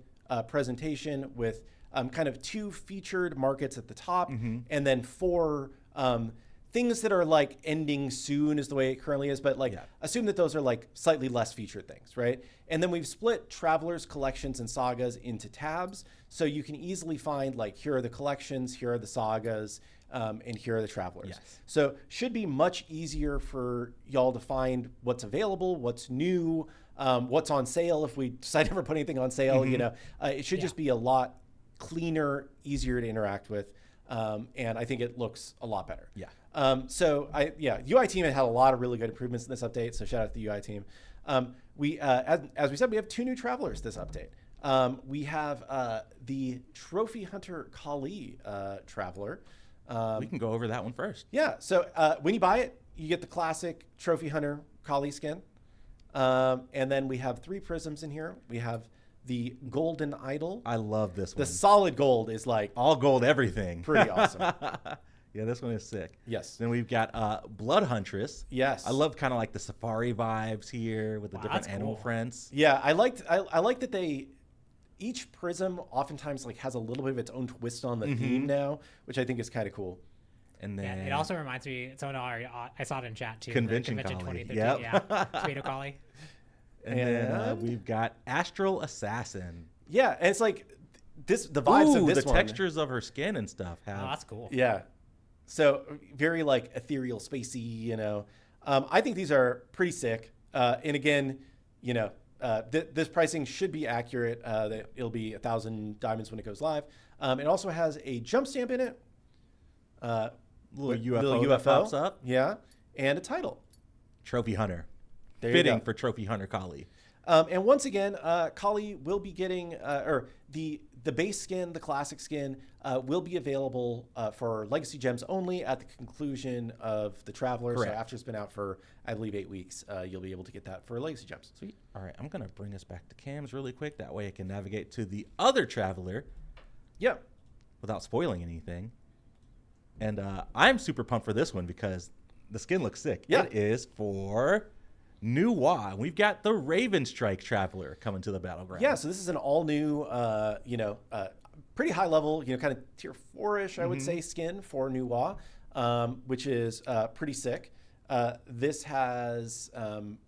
presentation with kind of 2 featured markets at the top, and then 4 things that are like ending soon is the way it currently is, but like assume that those are like slightly less featured things, right? And then we've split Travelers, Collections, and Sagas into tabs, so you can easily find like here are the collections, here are the sagas, and here are the Travelers. Yes. So should be much easier for y'all to find what's available, what's new, what's on sale if we decide to ever put anything on sale. It should just be a lot cleaner, easier to interact with, and I think it looks a lot better. Yeah. UI team had a lot of really good improvements in this update, so shout out to the UI team. As we said, we have 2 new Travelers this update. We have the Trophy Hunter Kali Traveler. We can go over that one first. Yeah, so when you buy it, you get the classic Trophy Hunter Kali skin. And then we have 3 prisms in here. We have the Golden Idol. I love this one. The solid gold is like all gold everything. Pretty awesome. Yeah, this one is sick. Yes. Then we've got Blood Huntress. Yes. I love kind of like the safari vibes here with the different that's animal cool. friends. Yeah, I like that each prism oftentimes like has a little bit of its own twist on the theme now, which I think is kind of cool. And then Yeah, it also reminds me. Someone already, I saw it in chat too. Convention the Collie. 2013. Yep. Yeah, Tomato Collie. and then we've got Astral Assassin. Yeah, and it's like the vibes of this the one. textures of her skin and stuff have. Oh, that's cool. Yeah. So very like ethereal, spacey, you know. I think these are pretty sick. And again, you know, this pricing should be accurate. That it'll be 1,000 diamonds when it goes live. It also has a jump stamp in it. Little UFO that pops up. Yeah. And a title. Trophy Hunter. There you Fitting go. for Trophy Hunter Collie. And once again, Collie will be getting, or the base skin, the classic skin, will be available for Legacy Gems only at the conclusion of the Traveler. Correct. So after it's been out for, I believe, 8 weeks, you'll be able to get that for Legacy Gems. Sweet. All right, I'm going to bring us back to cams really quick. That way I can navigate to the other Traveler Yeah. without spoiling anything. And I'm super pumped for this one because the skin looks sick. Yeah. It is for New Wa. We've got the Ravenstrike Traveler coming to the battleground. Yeah, so this is an all-new, pretty high level, kind of tier 4-ish, I would say, skin for New Wa, which is pretty sick. This has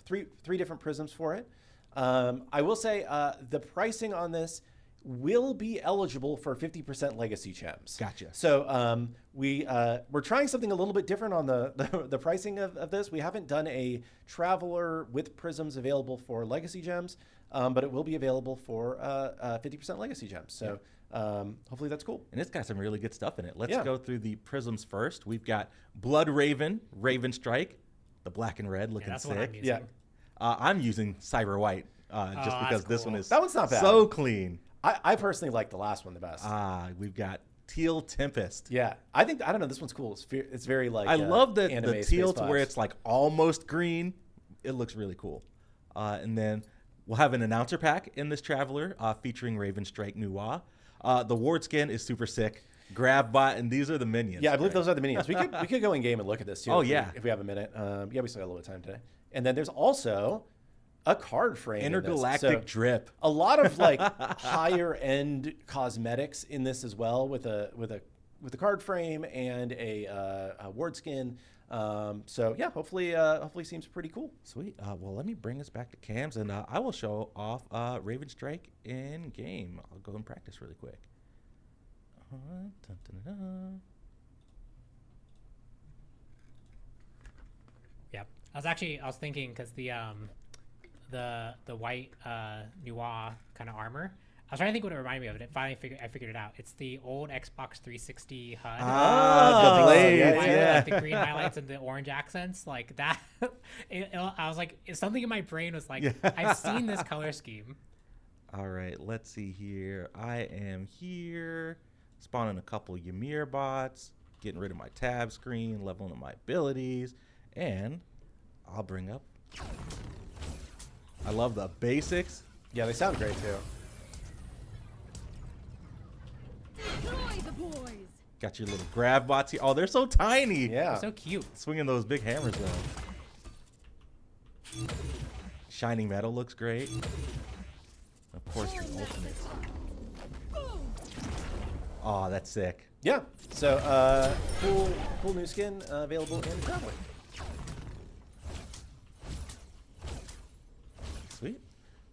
three different prisms for it. I will say the pricing on this will be eligible for 50% legacy gems. Gotcha. So we're trying something a little bit different on the pricing of this. We haven't done a Traveler with prisms available for legacy gems, but it will be available for 50% legacy gems. So hopefully that's cool. And it's got some really good stuff in it. Let's Yeah. go through the prisms first. We've got Blood Raven, Ravenstrike, the black and red looking That's sick. what I'm using. Yeah. I'm using Cyber White just because that's this one cool. is That one's not bad. so clean. I personally like the last one the best. We've got Teal Tempest. Yeah, I don't know. This one's cool. It's very like I love the anime teal space to where vibes. it's like almost green. It looks really cool. And then we'll have an announcer pack in this Traveler featuring Ravenstrike Nuwa. The ward skin is super sick. Grabbot, and these are the minions. Yeah, I believe right? those are the minions. We could go in game and look at this too. Oh, if we- yeah. if we have a minute. Yeah, we still got a little bit of time today. And then there's also a card frame. in this. Intergalactic So Drip. a lot of like higher end cosmetics in this as well, with a card frame and a ward skin. So yeah, hopefully seems pretty cool. Sweet. Well, let me bring us back to cams, and I will show off Ravenstrike in game. I'll go and practice really quick. Dun, dun, dun, dun. Yep. I was thinking because the white Nuwa kind of armor. I was trying to think what it reminded me of, and I figured it out. It's the old Xbox 360 HUD. The blades, yeah. Like the green highlights and the orange accents, like that. I was like, something in my brain was like, I've seen this color scheme. All right, let's see here. I am here, spawning a couple Ymir bots, getting rid of my tab screen, leveling up my abilities, and I'll bring up. I love the basics. Yeah, they sound great too. Destroy the boys. Got your little grab bots here. Oh, they're so tiny. Yeah. So cute. Swinging those big hammers though. Shining metal looks great. Of course, the ultimate. Oh, that's sick. Yeah. So cool new skin available in Godlike. Sweet.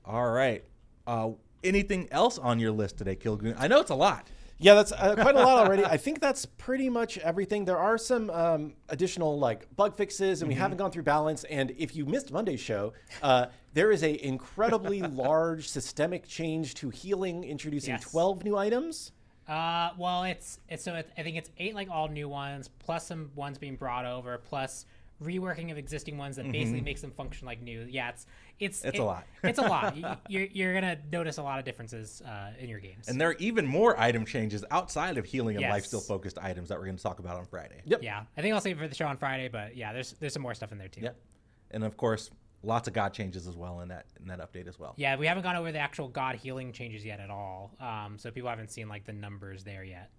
All right. Anything else on your list today, Kilgoon? I know it's a lot. Yeah, that's quite a lot already. I think that's pretty much everything. There are some additional like bug fixes, and we haven't gone through balance. And if you missed Monday's show, there is a incredibly large systemic change to healing, introducing Yes. 12 new items. Well, I think it's 8 like all new ones, plus some ones being brought over, plus reworking of existing ones that basically makes them function like new. Yeah, it's a lot. It's a lot. You're gonna notice a lot of differences in your games. And there are even more item changes outside of healing and Yes. lifesteal focused items that we're going to talk about on Friday. Yep. Yeah, I think I'll save it for the show on Friday, but yeah, there's some more stuff in there too. Yep. And of course, lots of god changes as well in that update as well. Yeah, we haven't gone over the actual god healing changes yet at all. So people haven't seen like the numbers there yet.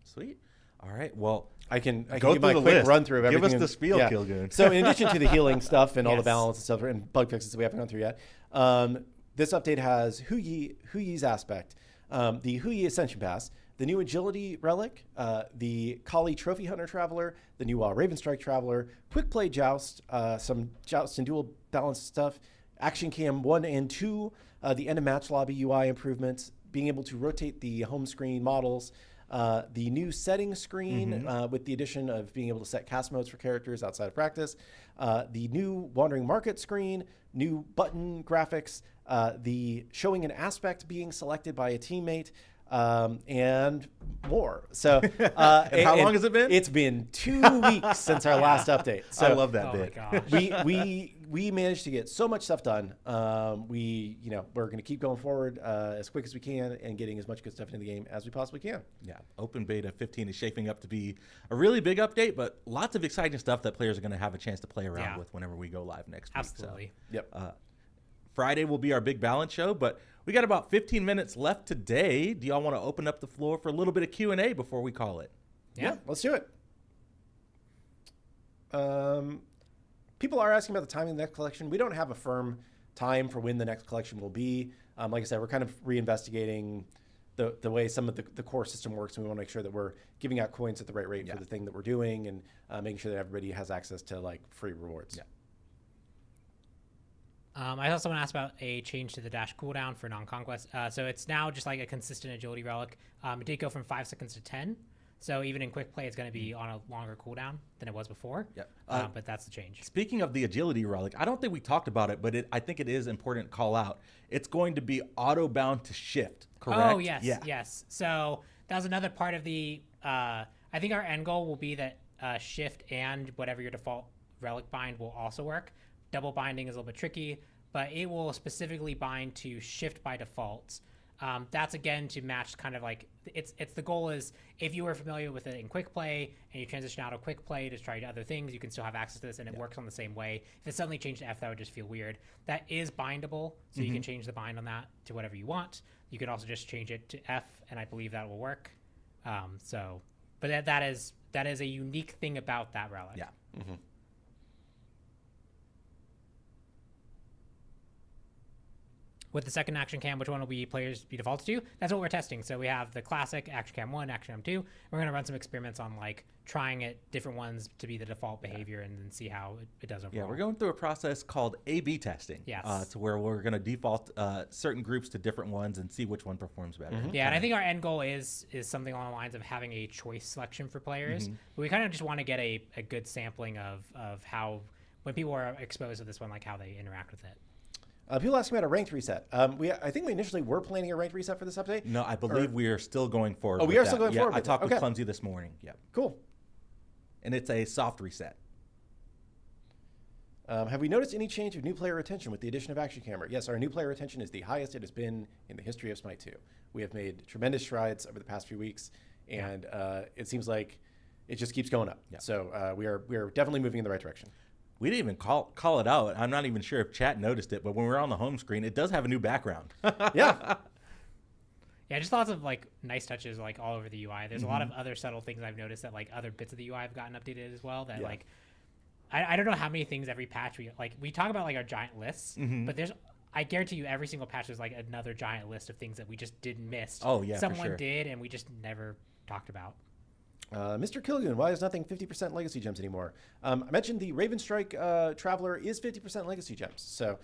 Sweet. All right. Well, I can go give my through the quick list. run through of Give everything. us the spiel, Kilgoon. So in addition to the healing stuff and all the Yes. balance and stuff and bug fixes that we haven't gone through yet, this update has Hou Yi's aspect, the Hou Yi Ascension Pass, the new Agility Relic, the Kali Trophy Hunter Traveler, the new Ravenstrike Traveler, Quick Play Joust, some Joust and Dual Balance stuff, Action Cam 1 and 2, the End of Match Lobby UI improvements, being able to rotate the home screen models, the new settings screen with the addition of being able to set cast modes for characters outside of practice, the new Wandering Market screen, new button graphics, the showing an aspect being selected by a teammate, and more. So, and how long has it been? It's been 2 weeks since our last update. So I love that Oh bit. my gosh. we managed to get so much stuff done. We're going to keep going forward as quick as we can and getting as much good stuff into the game as we possibly can. Yeah, Open Beta 15 is shaping up to be a really big update, but lots of exciting stuff that players are going to have a chance to play around with whenever we go live next week. Absolutely. So, Yep. Friday will be our big balance show, but we got about 15 minutes left today. Do y'all want to open up the floor for a little bit of Q&A before we call it? Yeah, let's do it. People are asking about the timing of the next collection. We don't have a firm time for when the next collection will be. Like I said, we're kind of reinvestigating the way some of the core system works, and we want to make sure that we're giving out coins at the right rate for the thing that we're doing, and making sure that everybody has access to like free rewards. Yeah. I also want to ask about a change to the dash cooldown for non-conquest. So it's now just like a consistent agility relic. It did go from 5 seconds to 10. So even in quick play, it's going to be on a longer cooldown than it was before. Yep. But that's the change. Speaking of the agility relic, I don't think we talked about it, but I think it is important to call out. It's going to be auto-bound to shift, correct? Oh, yes, yes. So that was another part of the, I think our end goal will be that shift and whatever your default relic bind will also work. Double binding is a little bit tricky, but it will specifically bind to shift by default. That's again to match kind of like it's the goal is if you were familiar with it in quick play and you transition out of quick play to try other things, you can still have access to this and it works on the same way. If it suddenly changed to F, that would just feel weird. That is bindable, so you can change the bind on that to whatever you want. You could also just change it to F, and I believe that will work. But that is a unique thing about that relic. Yeah. Mm-hmm. With the second action cam, which one will players be defaulted to? That's what we're testing. So we have the classic action cam 1, action cam 2. We're going to run some experiments on like trying it different ones to be the default behavior and then see how it does overall. Yeah, we're going through a process called A/B testing. Yes. To where we're going to default certain groups to different ones and see which one performs better. Yeah, and I think our end goal is something along the lines of having a choice selection for players. But we kind of just want to get a good sampling of how, when people are exposed to this one, like how they interact with it. People asking about a ranked reset. I think we initially were planning a ranked reset for this update. No, I believe we are still going forward. Oh, we with are that. still going forward I with talked it. with Okay. Clumsy this morning. Yeah, Cool. and it's a soft reset. Have we noticed any change of new player retention with the addition of Action Camera? Yes, our new player retention is the highest it has been in the history of Smite 2. We have made tremendous strides over the past few weeks, and it seems like it just keeps going up. Yeah. So we are definitely moving in the right direction. We didn't even call it out. I'm not even sure if chat noticed it, but when we're on the home screen, it does have a new background. Yeah. Yeah, just lots of like nice touches like all over the UI. There's a lot of other subtle things I've noticed that like other bits of the UI have gotten updated as well. That like I don't know how many things every patch we talk about like our giant lists, but I guarantee you every single patch there's like another giant list of things that we just didn't miss. Oh, yeah, for someone sure. did and we just never talked about. Mr. Kilgoon, why is nothing 50% legacy gems anymore? I mentioned the Ravenstrike Traveler is 50% legacy gems. So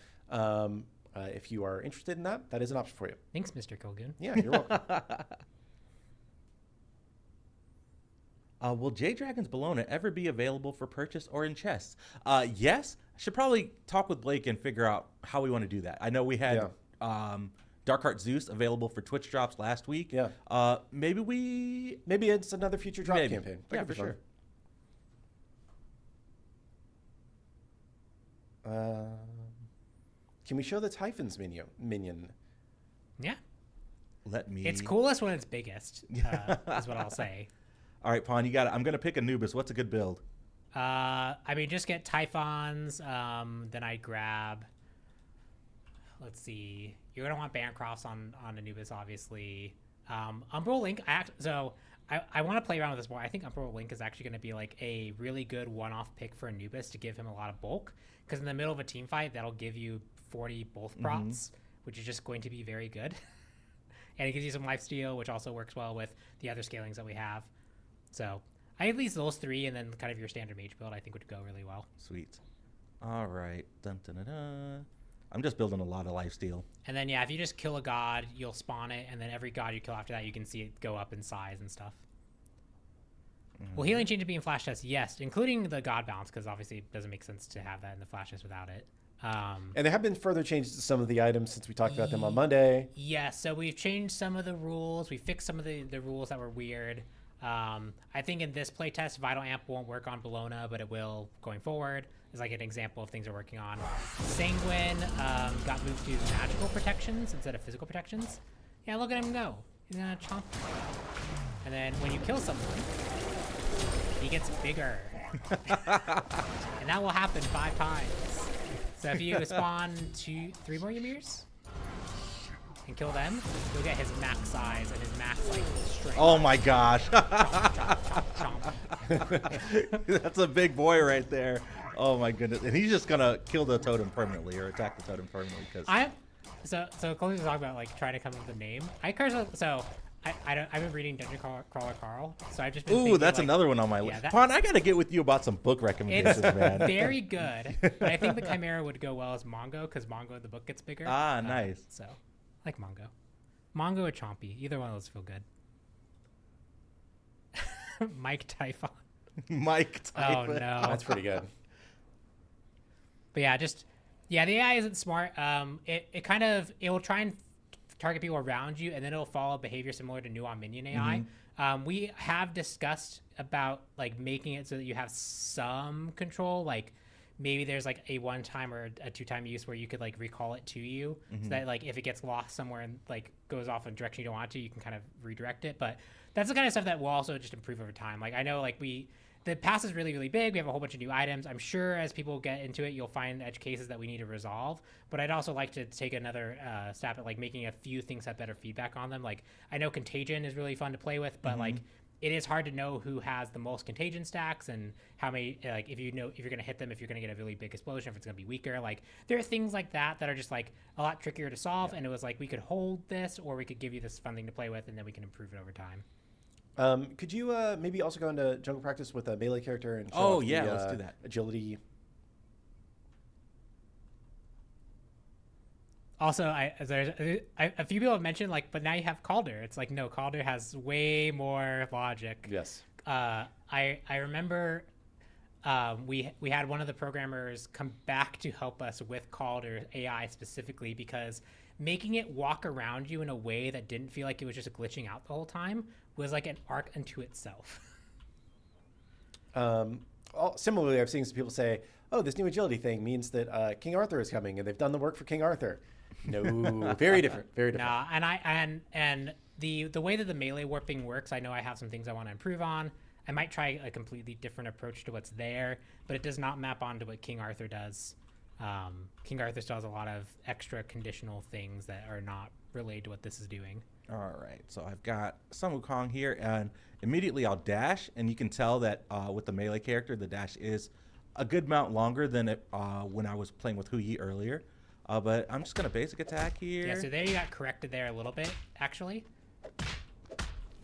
if you are interested in that, that is an option for you. Thanks, Mr. Kilgoon. Yeah, you're welcome. Will J Dragon's Bologna ever be available for purchase or in chests? Yes. I should probably talk with Blake and figure out how we want to do that. I know we had Darkheart Zeus available for Twitch drops last week. Yeah. Maybe it's another future drop campaign. That Yeah, could for be sure. fun. Can we show the Typhon's minion? Yeah. Let me. It's coolest when it's biggest, is what I'll say. All right, Pawn, you got it. I'm going to pick Anubis. What's a good build? I mean, just get Typhons. Then I grab. Let's see. You're gonna want Bancrofts on Anubis, obviously. Umbral Link, I want to play around with this more. I think Umbral Link is actually going to be like a really good one-off pick for Anubis to give him a lot of bulk, because in the middle of a team fight, that'll give you 40 both prots, which is just going to be very good. And it gives you some lifesteal, which also works well with the other scalings that we have. So I at least those 3, and then kind of your standard mage build I think would go really well. Sweet. All right. Dun, dun, dun, dun. I'm just building a lot of lifesteal. And then, yeah, if you just kill a god, you'll spawn it, and then every god you kill after that, you can see it go up in size and stuff. Will healing change to be in flash test? Yes, including the god bounce, because obviously it doesn't make sense to have that in the flash test without it. And there have been further changes to some of the items since we talked about them on Monday. Yes, so we've changed some of the rules. We fixed some of the rules that were weird. I think in this playtest, Vital Amp won't work on Bologna, but it will going forward. It's like an example of things we're working on. Sanguine got moved to magical protections instead of physical protections. Yeah, look at him go. He's gonna chomp. And then when you kill someone, he gets bigger. And that will happen 5 times. So if you spawn 3 more Ymirs and kill them, you'll get his max size and his max like strength. Oh my gosh. Chomp. That's a big boy right there. Oh my goodness. And he's just gonna kill the totem permanently or attack the totem permanently because so Chloe was talking about like trying to come up with a name. I've been reading Dungeon Crawler Carl, so I've just been thinking, that's like, another one on my list. Pon, I gotta get with you about some book recommendations, it's man. very good, but I think the Chimera would go well as Mongo, because Mongo the book gets bigger. Nice. So I like Mongo or Chompy, either one of those feel good. Mike Typhon. Mike Typhon. Oh no, That's pretty good. But yeah, the AI isn't smart. It will try and target people around you, and then it'll follow behavior similar to Nuon Minion AI. We have discussed about like making it so that you have some control, like maybe there's like a 1-time or a 2-time use where you could like recall it to you, so that like if it gets lost somewhere and like goes off in a direction you don't want to, you can kind of redirect it. But that's the kind of stuff that will also just improve over time. Like I know like the pass is really, really big. We have a whole bunch of new items. I'm sure as people get into it, you'll find edge cases that we need to resolve. But I'd also like to take another stab at like making a few things have better feedback on them. Like I know Contagion is really fun to play with, but like it is hard to know who has the most Contagion stacks and how many, like if you're going to hit them, if you're going to get a really big explosion, if it's going to be weaker. Like there are things like that are just like a lot trickier to solve. Yeah. And it was like, we could hold this, or we could give you this fun thing to play with, and then we can improve it over time. Could you maybe also go into jungle practice with a melee character and show off let's do that. Agility? Also, a few people have mentioned like, but now you have Calder. It's like, no, Calder has way more logic. Yes. I remember we had one of the programmers come back to help us with Calder AI specifically, because making it walk around you in a way that didn't feel like it was just glitching out the whole time was like an arc unto itself. Similarly, I've seen some people say, oh, this new agility thing means that King Arthur is coming, and they've done the work for King Arthur. No, very different, very different. Nah, and the way that the melee warping works, I know I have some things I want to improve on. I might try a completely different approach to what's there, but it does not map onto what King Arthur does. King Arthur still has a lot of extra conditional things that are not related to what this is doing. All right, so I've got Sun Wukong here, and immediately I'll dash, and you can tell that with the melee character, the dash is a good amount longer than it when I was playing with Hou Yi earlier. But I'm just going to basic attack here. Yeah, so there you got corrected there a little bit, actually.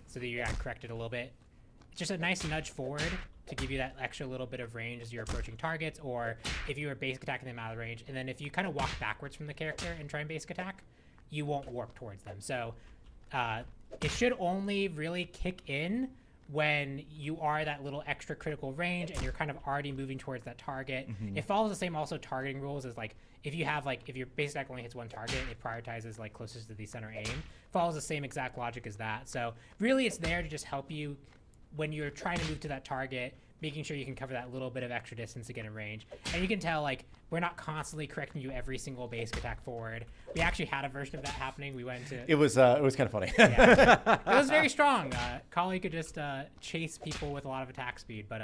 So there you got corrected a little bit. Just a nice nudge forward to give you that extra little bit of range as you're approaching targets, or if you were basic attacking them out of range. And then if you kind of walk backwards from the character and try and basic attack, you won't warp towards them. So it should only really kick in when you are that little extra critical range and you're kind of already moving towards that target. It follows the same also targeting rules as like if your basic attack only hits one target, it prioritizes like closest to the center aim. Follows the same exact logic as that. So really it's there to just help you when you're trying to move to that target, making sure you can cover that little bit of extra distance to get in range. And you can tell, like, we're not constantly correcting you every single basic attack forward. We actually had a version of that happening. We went into... It was kind of funny. Yeah. It was very strong. Kali could just chase people with a lot of attack speed, but...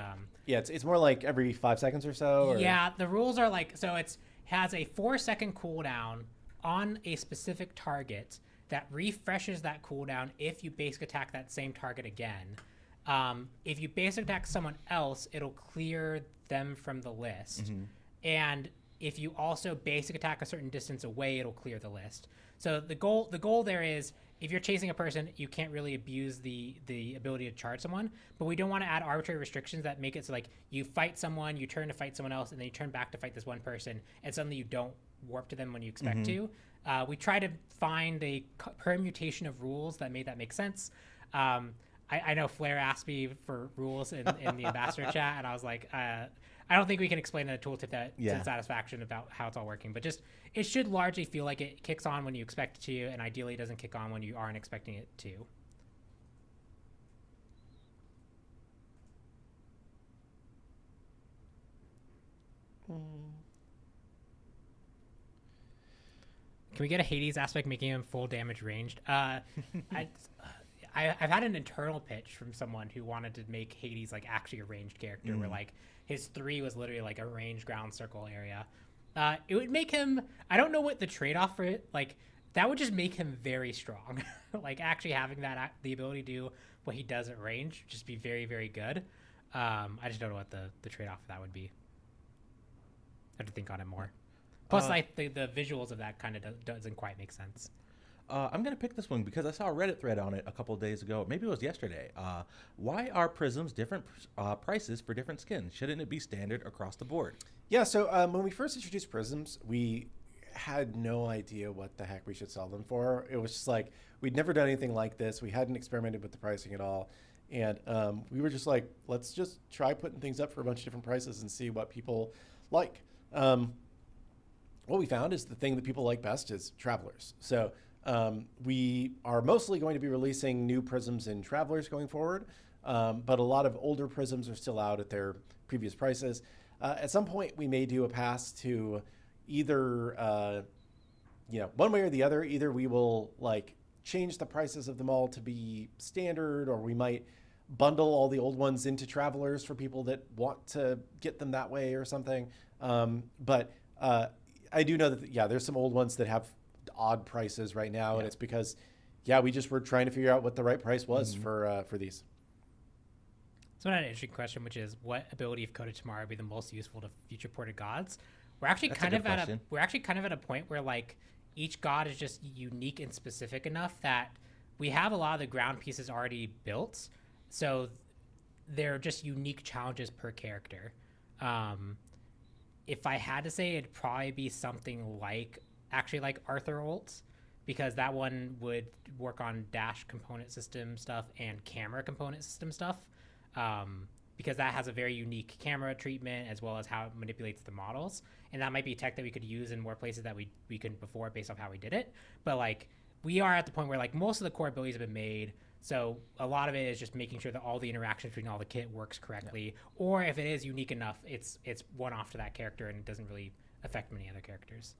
yeah, it's more like every 5 seconds or so? Or... Yeah, the rules are like... So it has a 4-second cooldown on a specific target that refreshes that cooldown if you basic attack that same target again. If you basic attack someone else, it'll clear them from the list. And if you also basic attack a certain distance away, it'll clear the list. So the goal there is, if you're chasing a person, you can't really abuse the ability to charge someone, but we don't want to add arbitrary restrictions that make it so like you fight someone, you turn to fight someone else, and then you turn back to fight this one person, and suddenly you don't warp to them when you expect to. We try to find a permutation of rules that make sense. I know Flair asked me for rules in the ambassador chat, and I was like, I don't think we can explain in a tooltip that to satisfaction about how it's all working, but just it should largely feel like it kicks on when you expect it to, and ideally it doesn't kick on when you aren't expecting it to. Can we get a Hades aspect making him full damage ranged? I've had an internal pitch from someone who wanted to make Hades like actually a ranged character, where like his 3 was literally like a ranged ground circle area. It would make him, I don't know what the trade-off for it, like that would just make him very strong. Like actually having that, the ability to do what he does at range, just be very, very good. I just don't know what the trade-off for that would be. I have to think on it more. Plus, like the visuals of that kind of doesn't quite make sense. I'm going to pick this one because I saw a Reddit thread on it a couple of days ago. Maybe it was yesterday. Why are prisms different prices for different skins? Shouldn't it be standard across the board? Yeah, so when we first introduced prisms, we had no idea what the heck we should sell them for. It was just like, we'd never done anything like this. We hadn't experimented with the pricing at all. And we were just like, let's just try putting things up for a bunch of different prices and see what people like. What we found is the thing that people like best is Travelers. So we are mostly going to be releasing new prisms in Travelers going forward, but a lot of older prisms are still out at their previous prices. At some point, we may do a pass to either, one way or the other. Either we will like change the prices of them all to be standard, or we might bundle all the old ones into Travelers for people that want to get them that way or something. But I do know that, there's some old ones that have odd prices right now, and it's because, we just were trying to figure out what the right price was for these. So I had an interesting question, which is, what ability of Code of Tomorrow would be the most useful to future ported gods? We're actually kind of at a point where like each god is just unique and specific enough that we have a lot of the ground pieces already built, so they're just unique challenges per character. If I had to say, it'd probably be something like Arthur Ult, because that one would work on dash component system stuff and camera component system stuff, because that has a very unique camera treatment as well as how it manipulates the models, and that might be tech that we could use in more places that we couldn't before based off how we did it. But like, we are at the point where like most of the core abilities have been made, so a lot of it is just making sure that all the interactions between all the kit works correctly, or if it is unique enough, it's one off to that character and it doesn't really affect many other characters.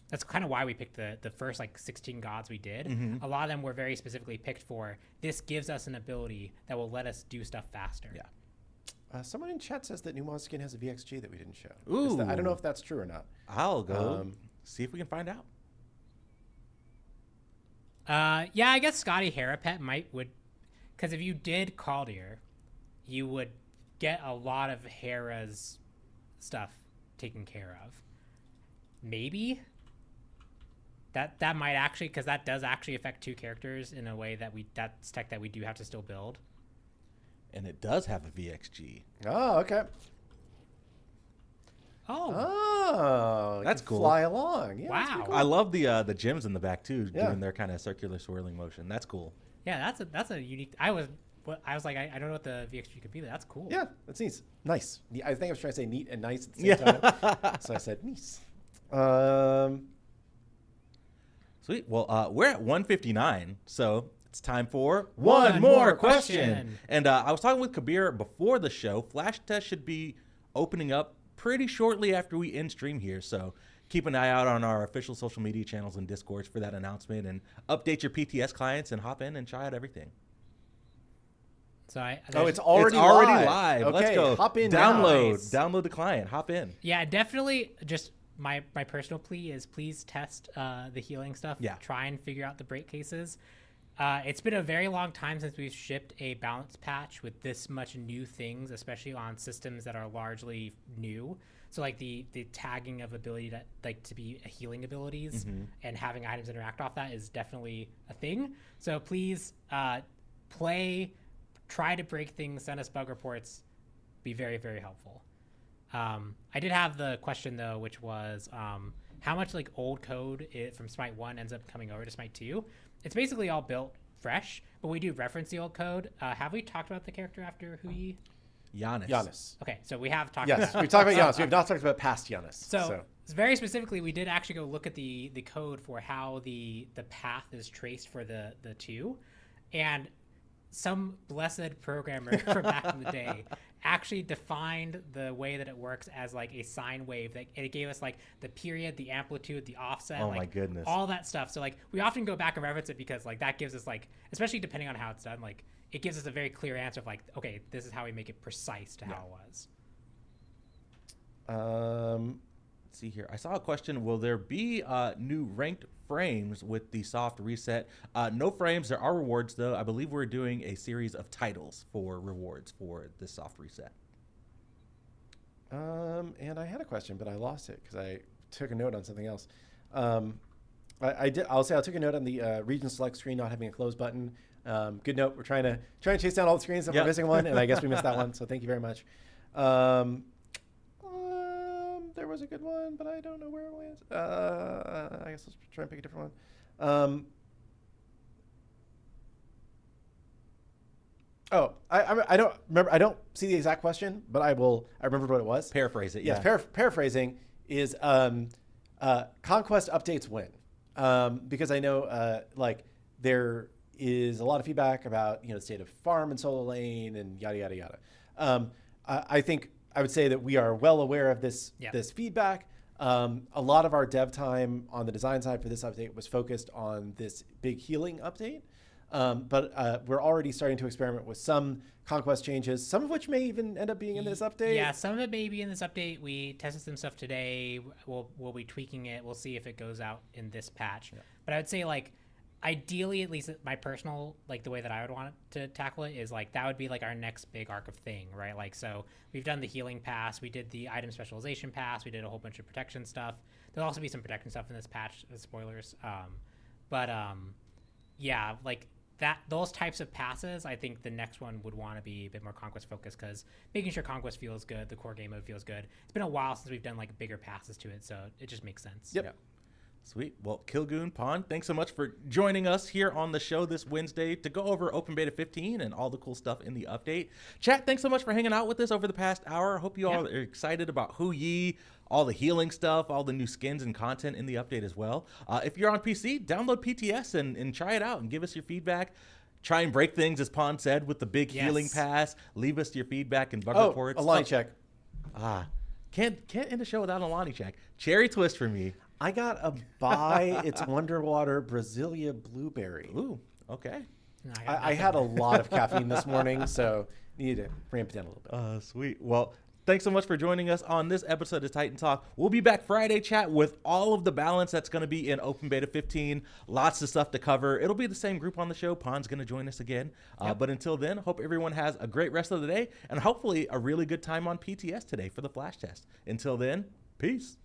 That's kind of why we picked the first like 16 gods we did. A lot of them were very specifically picked for, this gives us an ability that will let us do stuff faster. Someone in chat says that New Mod Skin has a VXG that we didn't show. Ooh. I don't know if that's true or not. I'll go see if we can find out. I guess Scotty Harapet would, because if you did Caldir, you would get a lot of Hera's stuff taken care of. Maybe that might actually, because that does actually affect 2 characters in a way that that's tech that we do have to still build. And it does have a VXG. Oh, okay. Oh, that's cool. Fly along. Yeah, wow. cool. I love the gems in the back too, doing their kind of circular swirling motion. That's cool. Yeah, that's a unique. I was like, I don't know what the VXG could be. That's cool. Yeah, that's neat. Nice. I think I was trying to say neat and nice at the same time, so I said nice. Sweet. Well, we're at 1:59, so it's time for one more question. And I was talking with Kabir before the show. Flash test should be opening up pretty shortly after we end stream here, so keep an eye out on our official social media channels and Discords for that announcement, and update your PTS clients and hop in and try out everything. So it's already live. Okay, Let's go. Hop in. Download the client. Hop in. Yeah, definitely just my personal plea is please test the healing stuff. Yeah. Try and figure out the break cases. It's been a very long time since we've shipped a balance patch with this much new things, especially on systems that are largely new. So like the tagging of ability to be healing abilities and having items interact off that is definitely a thing. So please play, try to break things, send us bug reports, be very, very helpful. I did have the question though, which was how much like old code from Smite 1 ends up coming over to Smite 2. It's basically all built fresh, but we do reference the old code. Have we talked about the character after Hou Yi? Giannis. Okay, so we have talked Yes, about that. we've talked about Giannis. We have not talked about past Giannis. So very specifically, we did actually go look at the code for how the path is traced for the two, and some blessed programmer from back in the day actually defined the way that it works as like a sine wave. That it gave us like the period, the amplitude, the offset. Oh like, my goodness. all that stuff. So like we often go back and reference it because like that gives us like, especially depending on how it's done, like it gives us a very clear answer of like, okay, this is how we make it precise to how it was. Let's see here. I saw a question. Will there be new ranked frames with the soft reset? No frames. There are rewards, though. I believe we're doing a series of titles for rewards for this soft reset. And I had a question, but I lost it because I took a note on something else. I did. I'll say I took a note on the region select screen not having a close button. Good note. We're trying to chase down all the screens if we're missing one, and I guess we missed that one. So thank you very much. There was a good one, but I don't know where it went. I guess let's try and pick a different one. I don't remember. I don't see the exact question, but I remember what it was. Paraphrase it. Yes, Yeah. Paraphrasing is conquest updates when, because I know like there is a lot of feedback about the state of farm and solo lane and yada yada yada. I think I would say that we are well aware of this feedback. A lot of our dev time on the design side for this update was focused on this big healing update. But we're already starting to experiment with some conquest changes, some of which may even end up being in this update. Yeah, some of it may be in this update. We tested some stuff today. We'll be tweaking it. We'll see if it goes out in this patch. Yeah. But I would say like ideally, at least my personal, like the way that I would want to tackle it is like that would be like our next big arc of thing, right? Like, so we've done the healing pass, we did the item specialization pass, we did a whole bunch of protection stuff. There'll also be some protection stuff in this patch, spoilers. Yeah, like those types of passes, I think the next one would want to be a bit more conquest focused because making sure conquest feels good, the core game mode feels good. It's been a while since we've done like bigger passes to it, so it just makes sense. Yep. Sweet. Well, Kilgoon, Pond, thanks so much for joining us here on the show this Wednesday to go over Open Beta 15 and all the cool stuff in the update. Chat, thanks so much for hanging out with us over the past hour. I hope you all are excited about Hou Yi, all the healing stuff, all the new skins and content in the update as well. If you're on PC, download PTS and try it out and give us your feedback. Try and break things, as Pond said, with the big healing pass. Leave us your feedback and bug reports. Alani check. Can't end the show without an Alani check. Cherry twist for me. I got a buy. It's Wonderwater Brasilia Blueberry. Ooh, okay. I had a lot of caffeine this morning, so needed to ramp it down a little bit. Sweet. Well, thanks so much for joining us on this episode of Titan Talk. We'll be back Friday, chat, with all of the balance that's going to be in Open Beta 15. Lots of stuff to cover. It'll be the same group on the show. Pond's going to join us again. But until then, hope everyone has a great rest of the day and hopefully a really good time on PTS today for the flash test. Until then, peace.